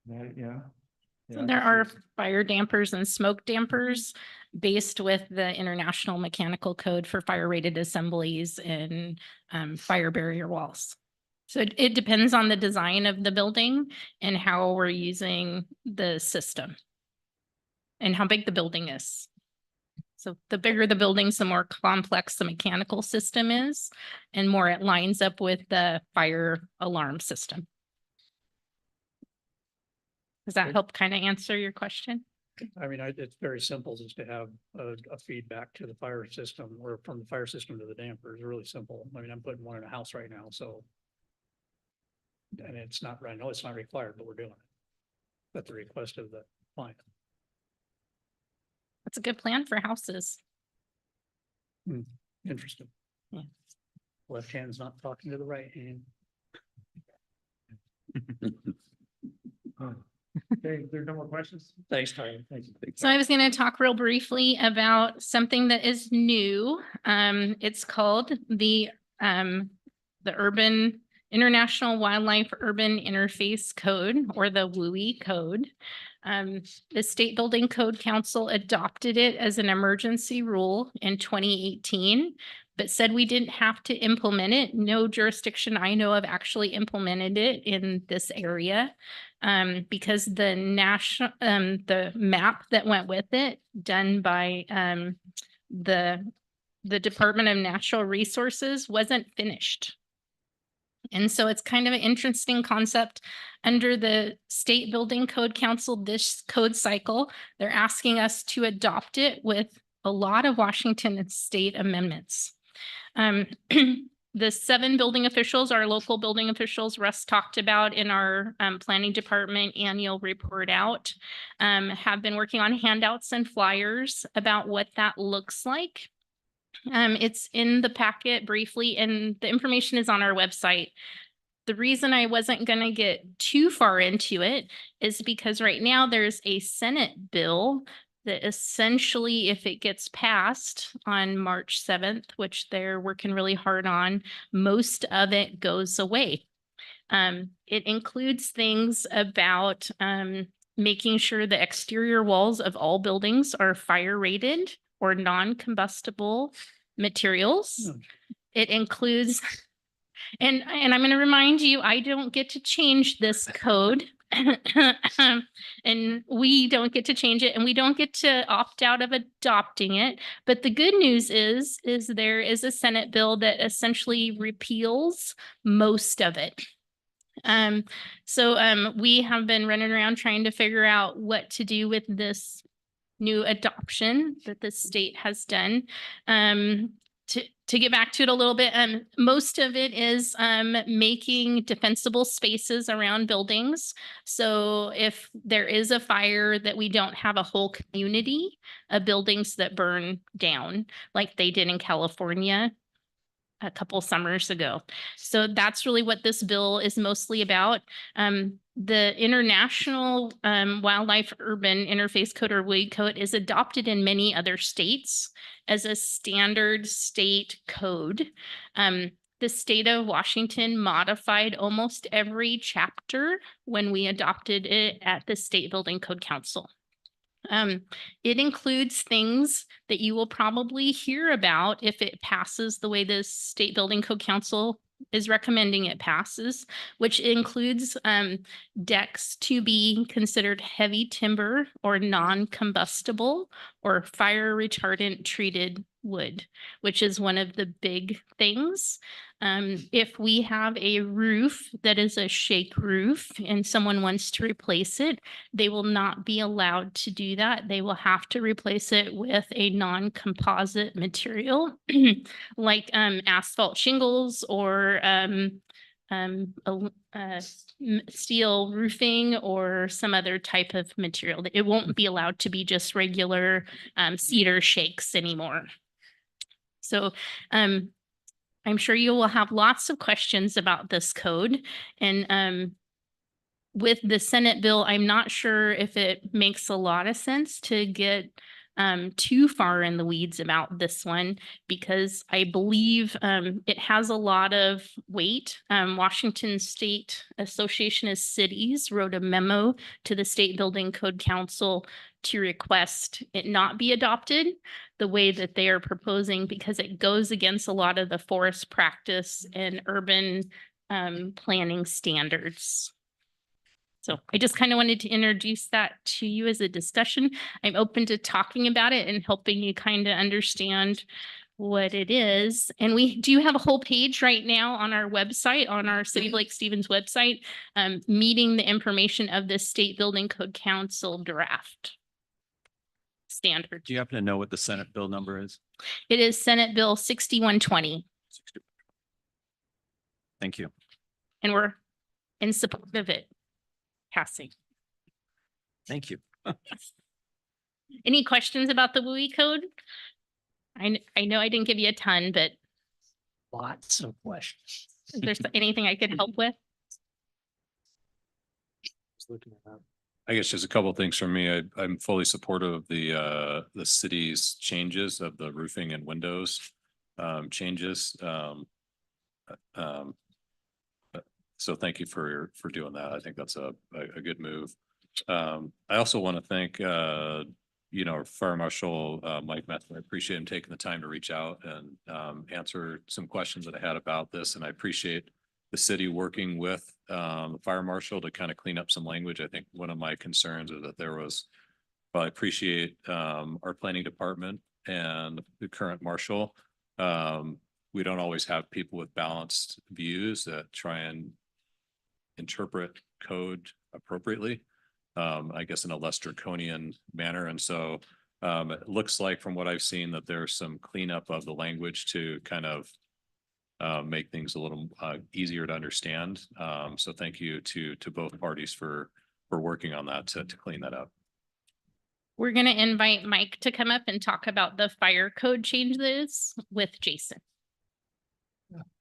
Yeah. So there are fire dampers and smoke dampers based with the International Mechanical Code for fire rated assemblies and fire barrier walls. So it depends on the design of the building and how we're using the system and how big the building is. So the bigger the buildings, the more complex the mechanical system is, and more it lines up with the fire alarm system. Does that help kind of answer your question? I mean, it's very simple just to have a feedback to the fire system, or from the fire system to the damper is really simple. I mean, I'm putting one in a house right now, so. And it's not, I know it's not required, but we're doing it at the request of the client. That's a good plan for houses. Interesting. Yeah. Left hand's not talking to the right hand. Okay, there are no more questions? Thanks, Tyler. Thank you. So I was going to talk real briefly about something that is new. It's called the Urban International Wildlife Urban Interface Code, or the WUI code. The State Building Code Council adopted it as an emergency rule in 2018, but said we didn't have to implement it. No jurisdiction I know of actually implemented it in this area. Because the the map that went with it, done by the Department of Natural Resources, wasn't finished. And so it's kind of an interesting concept. Under the State Building Code Council, this code cycle, they're asking us to adopt it with a lot of Washington state amendments. The 7 building officials, our local building officials, Russ talked about in our planning department annual report out, have been working on handouts and flyers about what that looks like. It's in the packet briefly, and the information is on our website. The reason I wasn't going to get too far into it is because right now there's a Senate bill that essentially, if it gets passed on March 7th, which they're working really hard on, most of it goes away. It includes things about making sure the exterior walls of all buildings are fire rated or non-combustible materials. It includes, and I'm going to remind you, I don't get to change this code. And we don't get to change it, and we don't get to opt out of adopting it. But the good news is there is a Senate bill that essentially repeals most of it. So we have been running around trying to figure out what to do with this new adoption that the state has done. To get back to it a little bit, most of it is making defensible spaces around buildings. So if there is a fire, that we don't have a whole community of buildings that burn down like they did in California. a couple summers ago. So that's really what this bill is mostly about. The International Wildlife Urban Interface Code, or WIG code, is adopted in many other states as a standard state code. The state of Washington modified almost every chapter when we adopted it at the State Building Code Council. It includes things that you will probably hear about if it passes the way the State Building Code Council is recommending it passes, which includes decks to be considered heavy timber or non-combustible or fire retardant treated wood, which is one of the big things. If we have a roof that is a shake roof and someone wants to replace it, they will not be allowed to do that. They will have to replace it with a non-composite material like asphalt shingles or steel roofing or some other type of material. It won't be allowed to be just regular cedar shakes anymore. So I'm sure you will have lots of questions about this code. And with the Senate bill, I'm not sure if it makes a lot of sense to get too far in the weeds about this one, because I believe it has a lot of weight. Washington State Association of Cities wrote a memo to the State Building Code Council to request it not be adopted the way that they are proposing, because it goes against a lot of the forest practice and urban planning standards. So I just kind of wanted to introduce that to you as a discussion. I'm open to talking about it and helping you kind of understand what it is. And we do have a whole page right now on our website, on our City of Lake Stevens website, meeting the information of the State Building Code Council draft standard. Do you happen to know what the Senate bill number is? It is Senate Bill 6120. Thank you. And we're in support of it passing. Thank you. Any questions about the WUI code? I know I didn't give you a ton, but Lots of questions. is there anything I could help with? I guess just a couple of things from me. I'm fully supportive of the city's changes of the roofing and windows changes. So thank you for doing that. I think that's a good move. I also want to thank Fire Marshal Mike Methler. I appreciate him taking the time to reach out and answer some questions that I had about this. And I appreciate the city working with the fire marshal to kind of clean up some language. I think one of my concerns is that I appreciate our planning department and the current marshal. We don't always have people with balanced views that try and interpret code appropriately, I guess in a less draconian manner. And so it looks like from what I've seen that there's some cleanup of the language to kind of make things a little easier to understand. So thank you to both parties for working on that to clean that up. We're going to invite Mike to come up and talk about the fire code changes with Jason.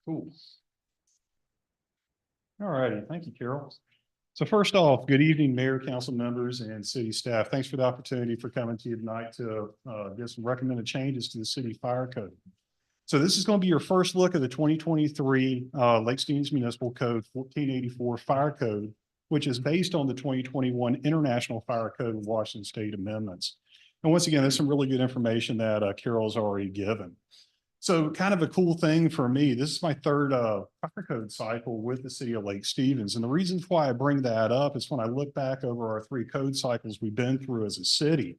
Cool. All righty. Thank you, Carol. So first off, good evening, Mayor, council members, and city staff. Thanks for the opportunity for coming to you tonight to get some recommended changes to the city fire code. So this is going to be your first look at the 2023 Lake Stevens Municipal Code 1484 Fire Code, which is based on the 2021 International Fire Code of Washington State amendments. And once again, there's some really good information that Carol's already given. So kind of a cool thing for me, this is my third fire code cycle with the city of Lake Stevens. And the reason why I bring that up is when I look back over our 3 code cycles we've been through as a city,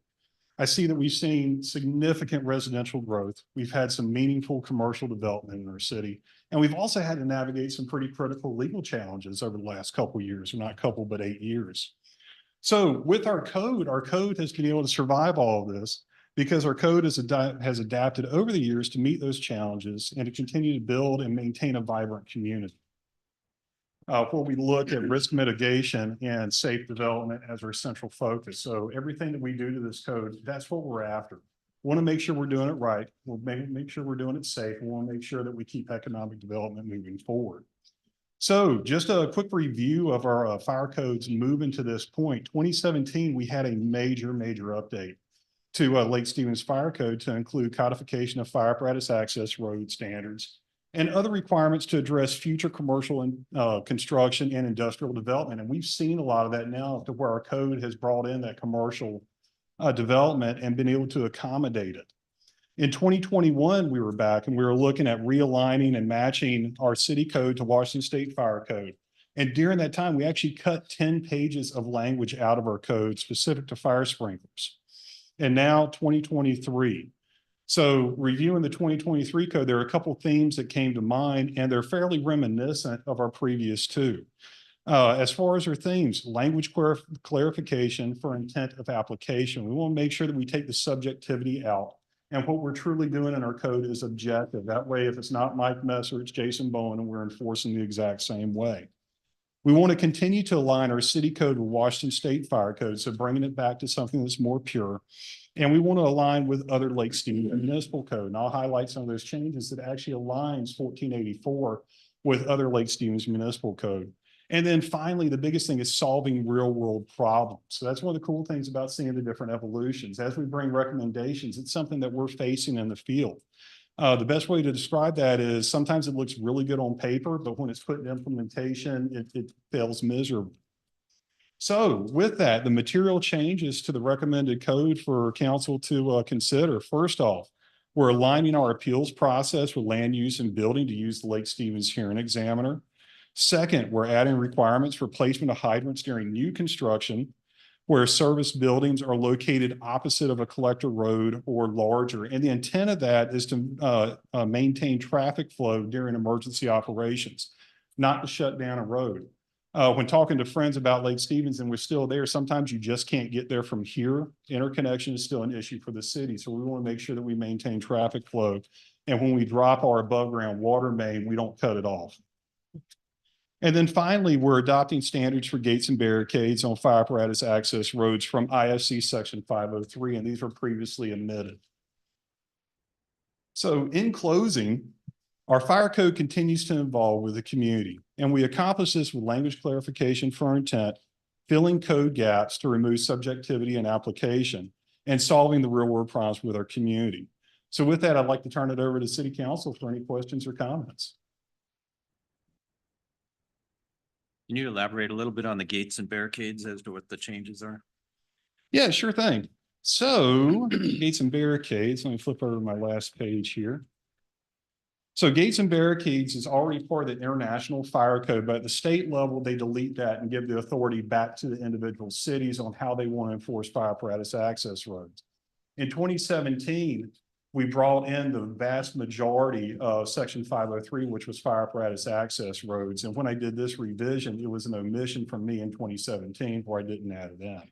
I see that we've seen significant residential growth. We've had some meaningful commercial development in our city. And we've also had to navigate some pretty critical legal challenges over the last couple of years, or not couple, but 8 years. So with our code has been able to survive all of this, because our code has adapted over the years to meet those challenges and to continue to build and maintain a vibrant community. Where we look at risk mitigation and safe development as our central focus. So everything that we do to this code, that's what we're after. Want to make sure we're doing it right. We'll make sure we're doing it safe. We want to make sure that we keep economic development moving forward. So just a quick review of our fire codes moving to this point. 2017, we had a major update to Lake Stevens Fire Code to include codification of fire apparatus access road standards and other requirements to address future commercial and construction and industrial development. And we've seen a lot of that now to where our code has brought in that commercial development and been able to accommodate it. In 2021, we were back and we were looking at realigning and matching our city code to Washington State Fire Code. And during that time, we actually cut 10 pages of language out of our code specific to fire sprinklers. And now 2023. So reviewing the 2023 code, there are a couple of themes that came to mind, and they're fairly reminiscent of our previous two. As far as our themes, language clarification for intent of application. We want to make sure that we take the subjectivity out. And what we're truly doing in our code is objective. That way, if it's not Mike Messer, it's Jason Bowen, and we're enforcing the exact same way. We want to continue to align our city code with Washington State Fire Code, so bringing it back to something that's more pure. And we want to align with other Lake Stevens municipal code. And I'll highlight some of those changes that actually aligns 1484 with other Lake Stevens municipal code. And then finally, the biggest thing is solving real world problems. So that's one of the cool things about seeing the different evolutions. As we bring recommendations, it's something that we're facing in the field. The best way to describe that is sometimes it looks really good on paper, but when it's put in implementation, it fails miserably. So with that, the material changes to the recommended code for council to consider. First off, we're aligning our appeals process with land use and building to use the Lake Stevens Hearing Examiner. Second, we're adding requirements for placement of hydrants during new construction where service buildings are located opposite of a collector road or larger. And the intent of that is to maintain traffic flow during emergency operations, not to shut down a road. When talking to friends about Lake Stevens and we're still there, sometimes you just can't get there from here. Interconnection is still an issue for the city. So we want to make sure that we maintain traffic flow. And when we drop our above ground water main, we don't cut it off. And then finally, we're adopting standards for gates and barricades on fire apparatus access roads from IFC section 503, and these were previously omitted. So in closing, our fire code continues to evolve with the community, and we accomplish this with language clarification for intent, filling code gaps to remove subjectivity and application, and solving the real world problems with our community. So with that, I'd like to turn it over to City Council for any questions or comments. Can you elaborate a little bit on the gates and barricades as to what the changes are? Yeah, sure thing. So gates and barricades, let me flip over to my last page here. So gates and barricades is already part of the international fire code, but at the state level, they delete that and give the authority back to the individual cities on how they want to enforce fire apparatus access roads. In 2017, we brought in the vast majority of section 503, which was fire apparatus access roads. And when I did this revision, it was an omission from me in 2017 where I didn't add it in.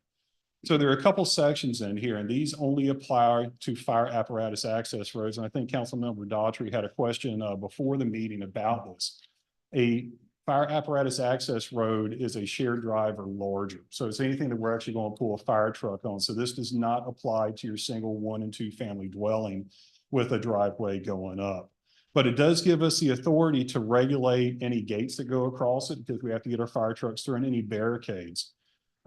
So there are a couple sections in here, and these only apply to fire apparatus access roads. And I think Councilmember Daughtry had a question before the meeting about this. A fire apparatus access road is a shared drive or larger. So it's anything that we're actually going to pull a fire truck on. So this does not apply to your single 1 and 2 family dwelling with a driveway going up. But it does give us the authority to regulate any gates that go across it because we have to get our fire trucks through and any barricades.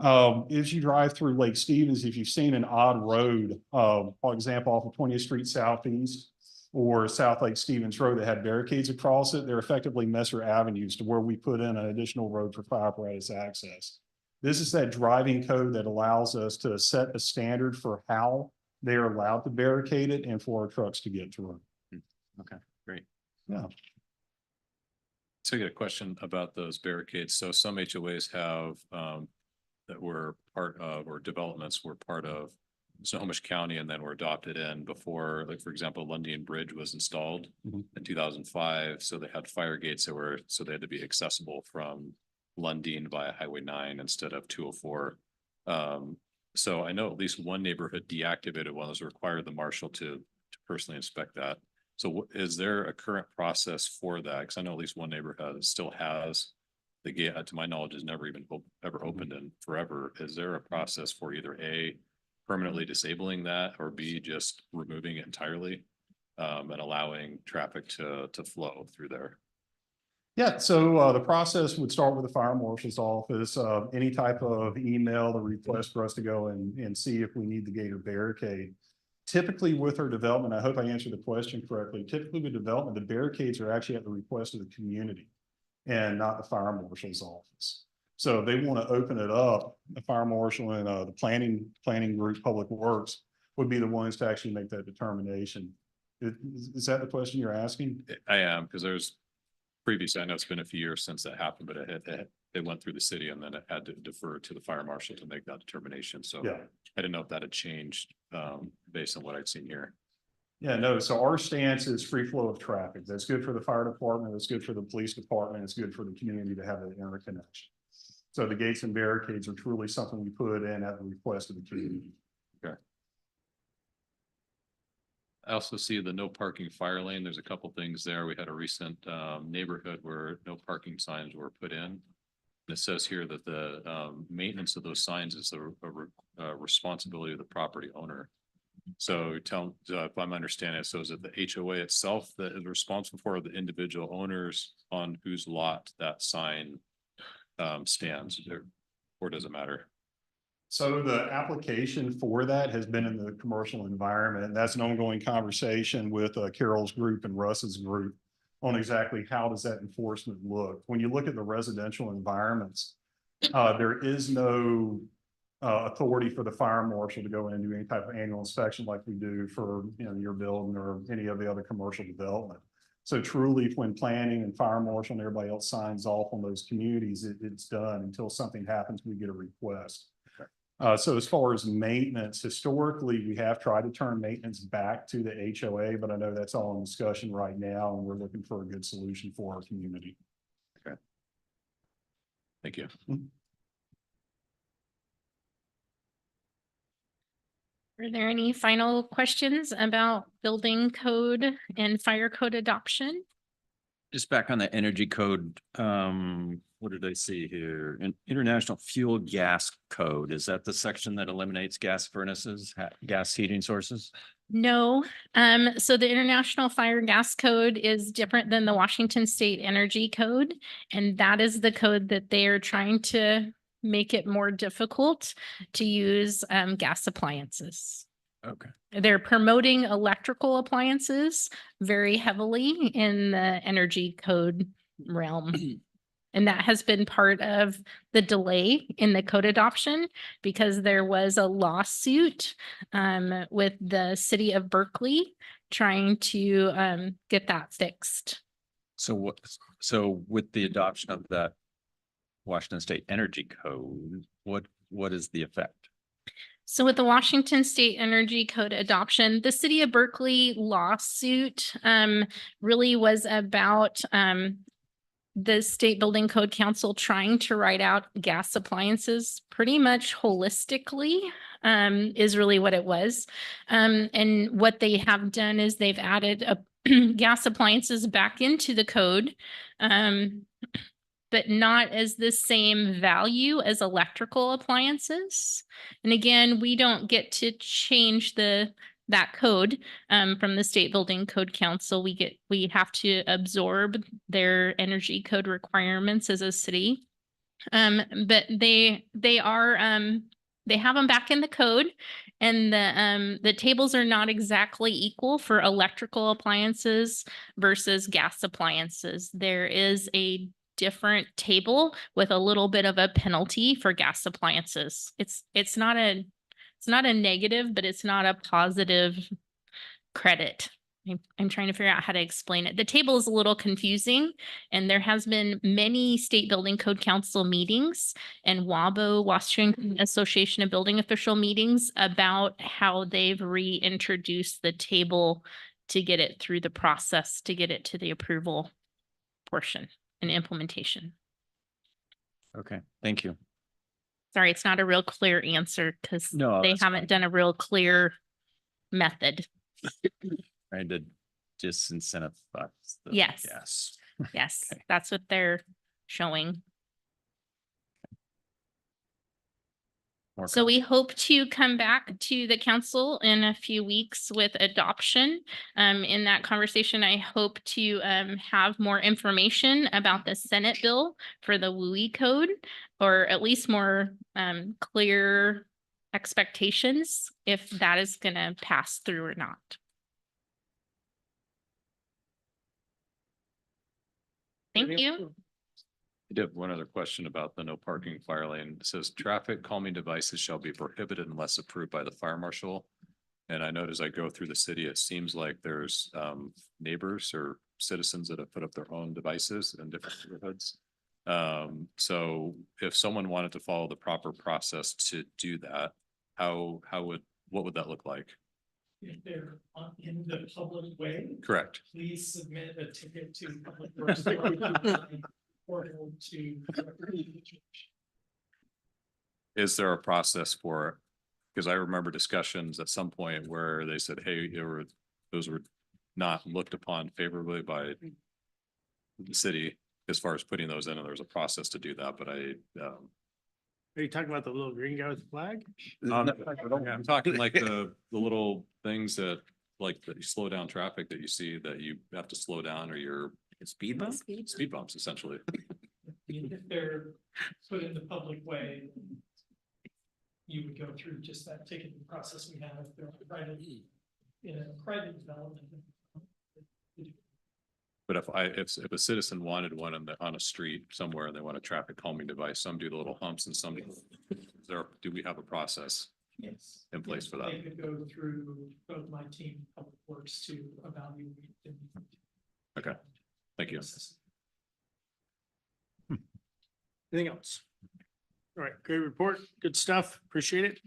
As you drive through Lake Stevens, if you've seen an odd road, for example, off of 20th Street Southeast or South Lake Stevens Road that had barricades across it, they're effectively Messer Avenues to where we put in an additional road for fire apparatus access. This is that driving code that allows us to set a standard for how they are allowed to barricade it and for our trucks to get through. Okay, great. Yeah. So I got a question about those barricades. So some HOAs have that were part of, or developments were part of Snohomish County and then were adopted in before, like, for example, Lundian Bridge was installed in 2005. So they had fire gates that were, so they had to be accessible from Lundian via Highway 9 instead of 204. So I know at least one neighborhood deactivated one. Those required the marshal to personally inspect that. So is there a current process for that? Because I know at least one neighborhood still has the gate, to my knowledge, has never even ever opened in forever. Is there a process for either A, permanently disabling that or B, just removing it entirely and allowing traffic to flow through there? Yeah, so the process would start with the fire marshal's office, any type of email, the request for us to go and see if we need the gate or barricade. Typically with our development, I hope I answered the question correctly. Typically with development, the barricades are actually at the request of the community and not the fire marshal's office. So if they want to open it up, the fire marshal and the planning group, Public Works would be the ones to actually make that determination. Is that the question you're asking? I am, because there's previously, I know it's been a few years since that happened, but it went through the city and then it had to defer to the fire marshal to make that determination. So Yeah. I didn't know if that had changed based on what I'd seen here. Yeah, no, so our stance is free flow of traffic. That's good for the fire department. That's good for the police department. It's good for the community to have an interconnection. So the gates and barricades are truly something we put in at the request of the community. Okay. I also see the no parking fire lane. There's a couple things there. We had a recent neighborhood where no parking signs were put in. And it says here that the maintenance of those signs is a responsibility of the property owner. So if I'm understanding it, so is it the HOA itself that is responsible for the individual owners on whose lot that sign stands, or does it matter? So the application for that has been in the commercial environment, and that's an ongoing conversation with Carol's group and Russ's group on exactly how does that enforcement look. When you look at the residential environments, there is no authority for the fire marshal to go in and do any type of annual inspection like we do for, your building or any of the other commercial development. So truly, when planning and fire marshal and everybody else signs off on those communities, it's done until something happens, we get a request. So as far as maintenance, historically, we have tried to turn maintenance back to the HOA, but I know that's all in discussion right now, and we're looking for a good solution for our community. Okay. Thank you. Are there any final questions about building code and fire code adoption? Just back on the energy code, what did I see here? An International Fuel Gas Code. Is that the section that eliminates gas furnaces, gas heating sources? No. So the International Fire Gas Code is different than the Washington State Energy Code. And that is the code that they are trying to make it more difficult to use gas appliances. Okay. They're promoting electrical appliances very heavily in the energy code realm. And that has been part of the delay in the code adoption because there was a lawsuit with the city of Berkeley trying to get that fixed. So with the adoption of that Washington State Energy Code, what is the effect? So with the Washington State Energy Code adoption, the city of Berkeley lawsuit really was about the State Building Code Council trying to write out gas appliances pretty much holistically is really what it was. And what they have done is they've added gas appliances back into the code. But not as the same value as electrical appliances. And again, we don't get to change that code from the State Building Code Council. We have to absorb their energy code requirements as a city. But they have them back in the code, and the tables are not exactly equal for electrical appliances versus gas appliances. There is a different table with a little bit of a penalty for gas appliances. It's not a negative, but it's not a positive credit. I'm trying to figure out how to explain it. The table is a little confusing, and there has been many State Building Code Council meetings and WABO, Washington Association of Building Official meetings about how they've reintroduced the table to get it through the process, to get it to the approval portion and implementation. Okay, thank you. Sorry, it's not a real clear answer because No, they that's haven't done a real clear method. Trying to disincentivize the Yes. gas. Yes, Okay. that's what they're showing. So we hope to come back to the council in a few weeks with adoption. In that conversation, I hope to have more information about the Senate bill for the WUI code, or at least more clear expectations if that is gonna pass through or not. Thank you. I did have one other question about the no parking fire lane. It says traffic calming devices shall be prohibited unless approved by the fire marshal. And I notice I go through the city, it seems like there's neighbors or citizens that have put up their own devices in different neighborhoods. So if someone wanted to follow the proper process to do that, what would that look like? If they're in the public way, Correct. please submit a ticket to Public Works portal to. Is there a process for it? Because I remember discussions at some point where they said, hey, those were not looked upon favorably by the city as far as putting those in, and there's a process to do that, but Are you talking about the little green guy with the flag? I'm talking like the little things that you slow down traffic that you see that you have to slow down or you're speed bumps, essentially. If they're put in the public way, you would go through just that ticketing process we have. If they're private, in a private development. But if a citizen wanted one on a street somewhere and they want a traffic calming device, some do the little humps and some do we have a process Yes. in place for that? They could go through both my team, Public Works, to evaluate. Okay, thank you. Anything else? All right, great report, good stuff, appreciate it.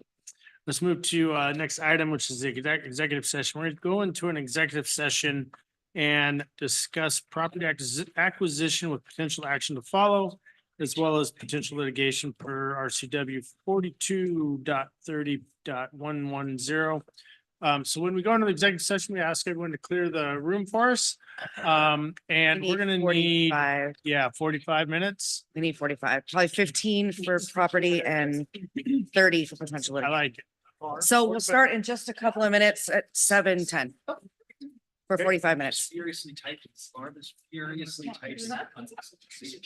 Let's move to next item, which is the executive session. We're going to go into an executive session and discuss property acquisition with potential action to follow, as well as potential litigation per RCW 42.30.110. So when we go into the executive session, we ask everyone to clear the room for us. And we're gonna need, 45 minutes. We need 45, probably 15 for property and 30 for potential I litigation. like it. So we'll start in just a couple of minutes at 7:10 for 45 minutes. Furiously typed, Barb is furiously types.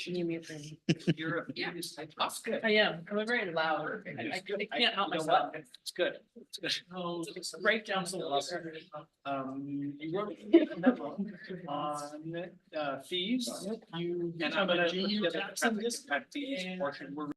Can you mute me? You're a furious type. That's good. I am. I'm very loud. I can't help You know myself. what? It's good. It's good. Break down some of this. You wrote a memo on fees. You. And I'm gonna- Portion, we're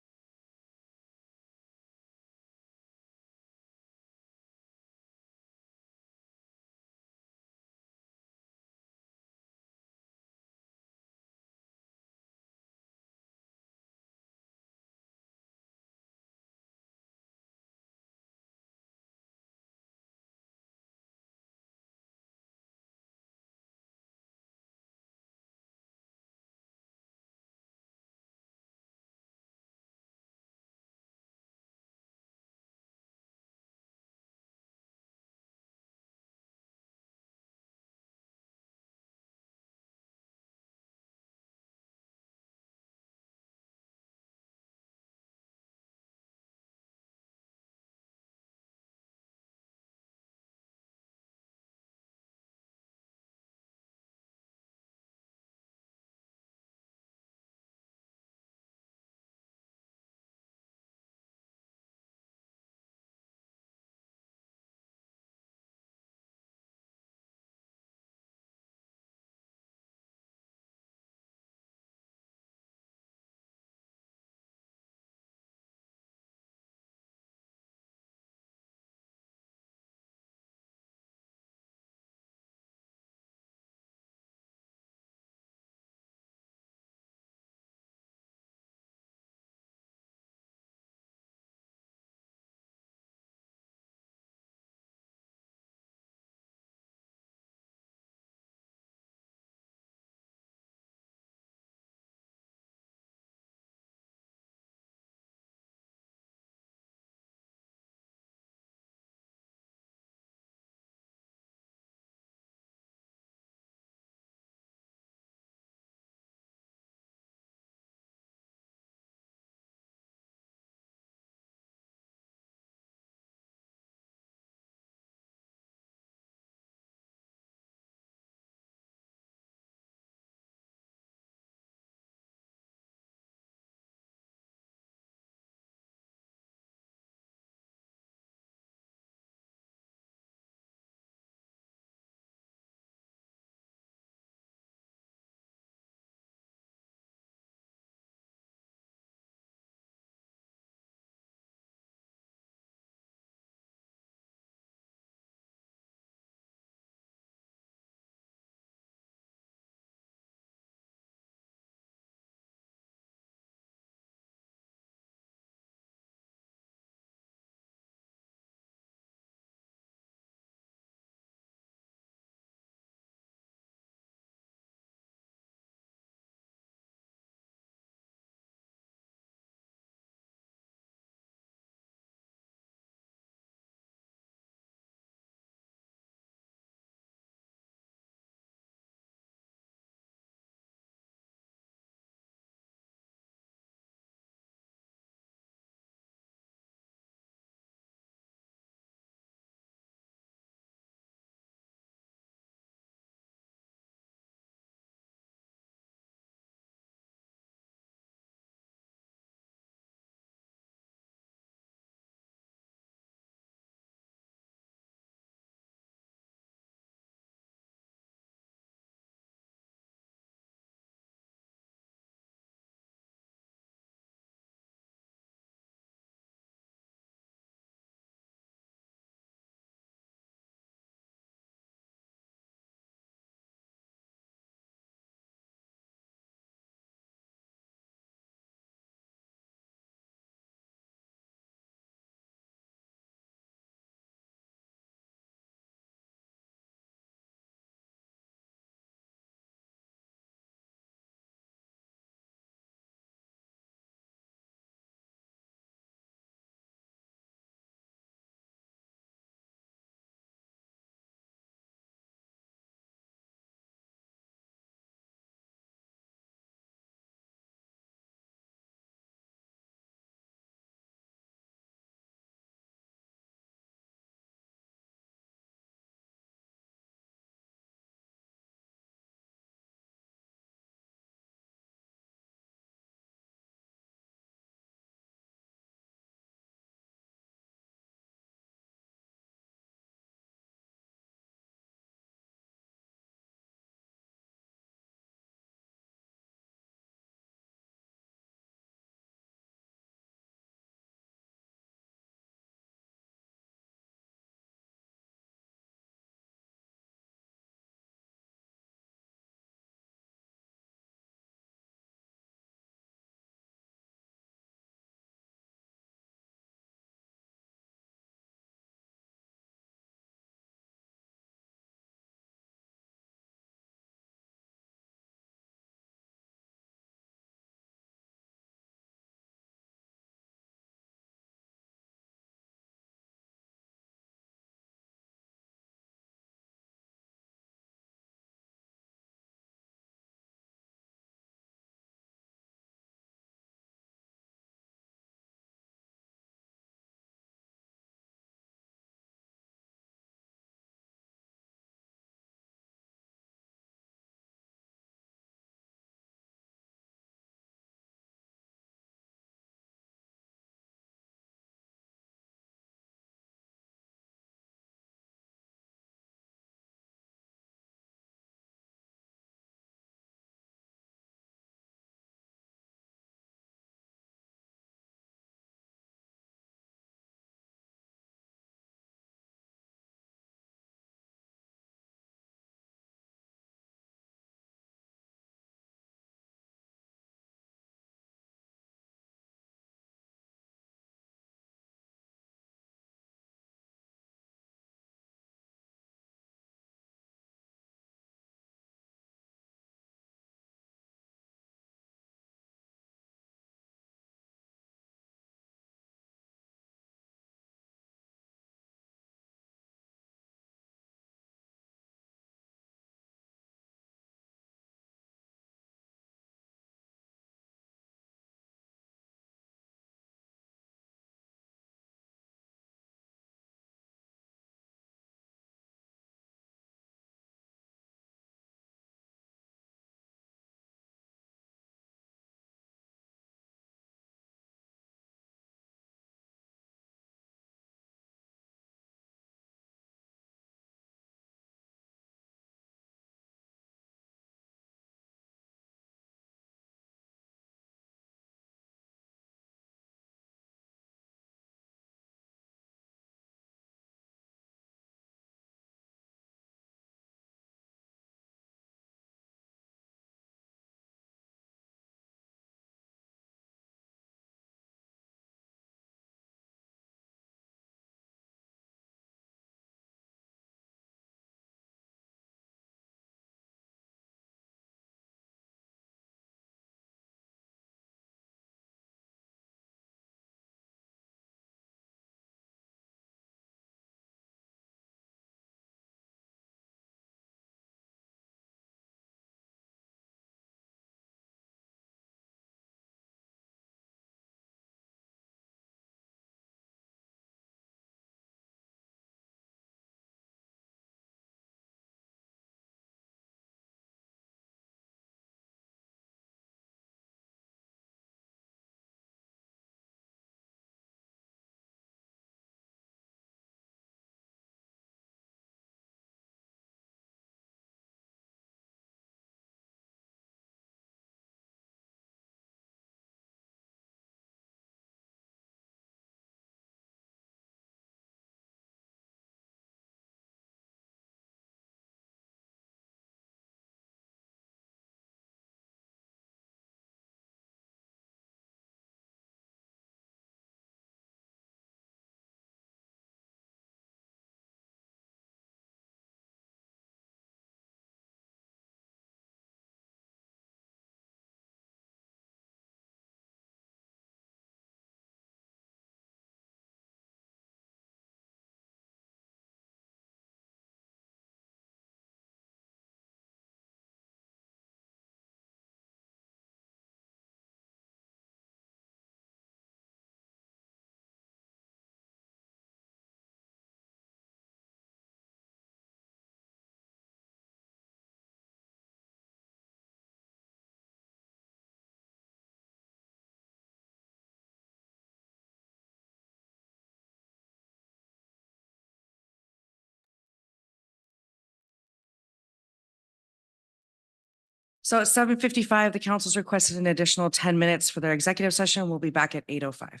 So at 7:55, the council's requested an additional 10 minutes for their executive session. We'll be back at 8:05.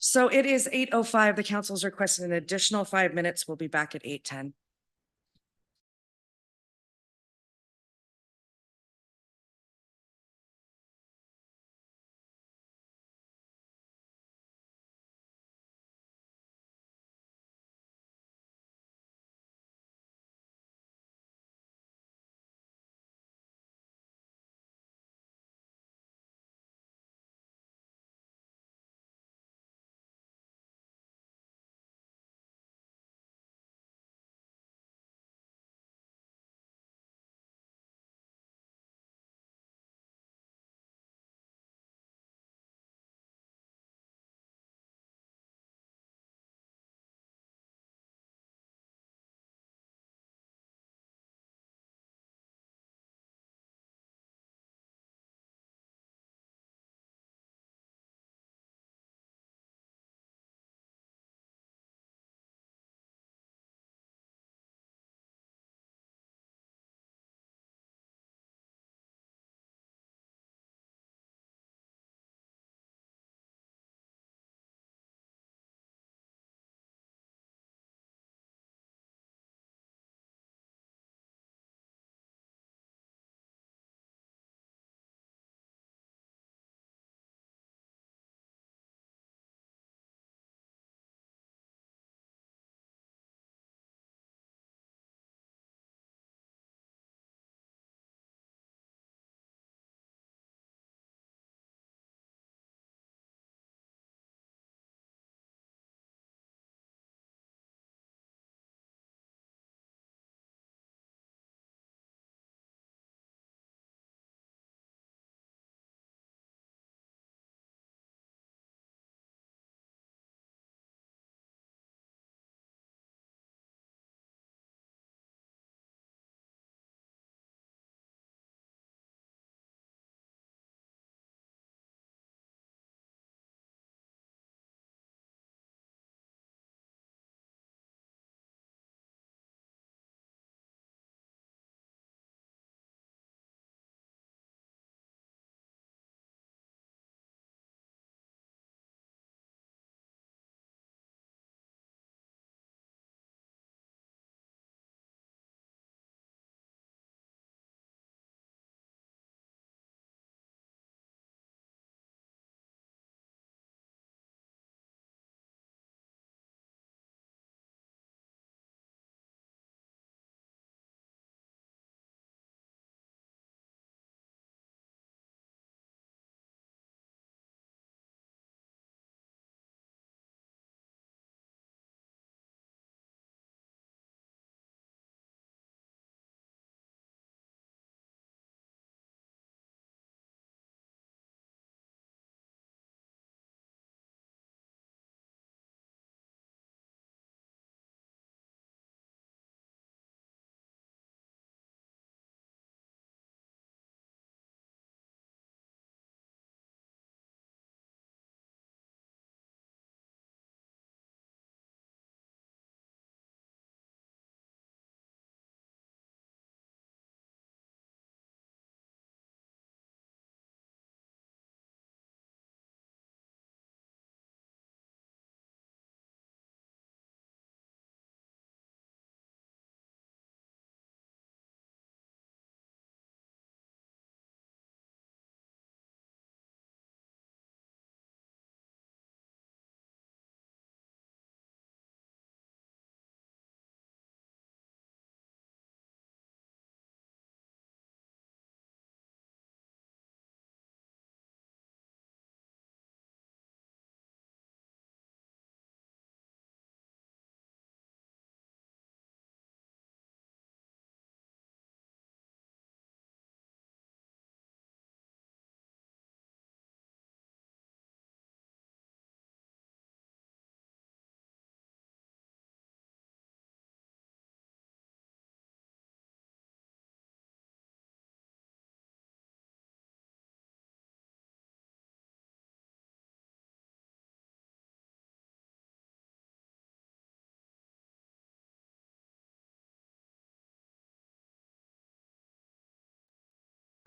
So it is 8:05. The council's requested an additional 5 minutes. We'll be back at 8:10.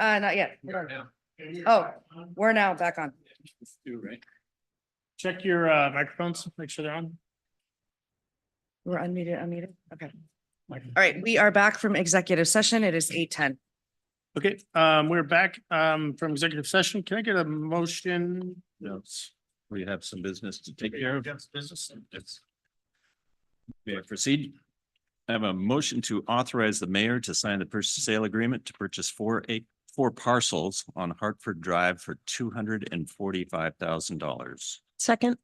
Not yet. Oh, we're now back on. Check your microphones, make sure they're on. We're unmuted. Okay. All right, we are back from executive session. It is 8:10. Okay, we're back from executive session. Can I get a motion? Yes. We have some business to take care of. Business. May I proceed? I have a motion to authorize the mayor to sign the purchase sale agreement to purchase four parcels on Hartford Drive for $245,000. Second.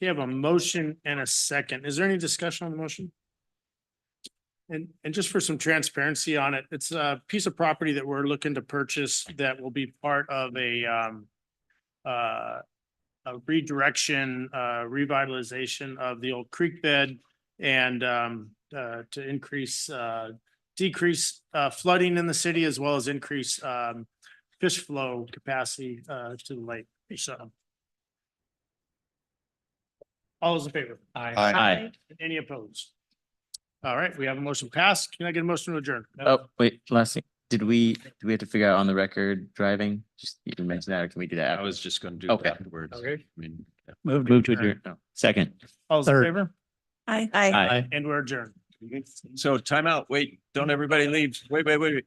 You have a motion and a second. Is there any discussion on the motion? And just for some transparency on it, it's a piece of property that we're looking to purchase that will be part of a redirection, revitalization of the old creek bed and to decrease flooding in the city as well as increase fish flow capacity to the lake. So, all those in favor? Aye. Any opposed? All right, we have a motion passed. Can I get a motion to adjourn? Oh, wait, last thing. Do we have to figure out on the record driving? Just you can mention that, or can we do that? I was just going to do Okay. that afterwards. Okay. I mean, Move Move to adjourn. No, second. All those in Third. favor? Aye. Aye. And we're adjourned. So timeout. Wait, don't everybody leave. Wait. Angie.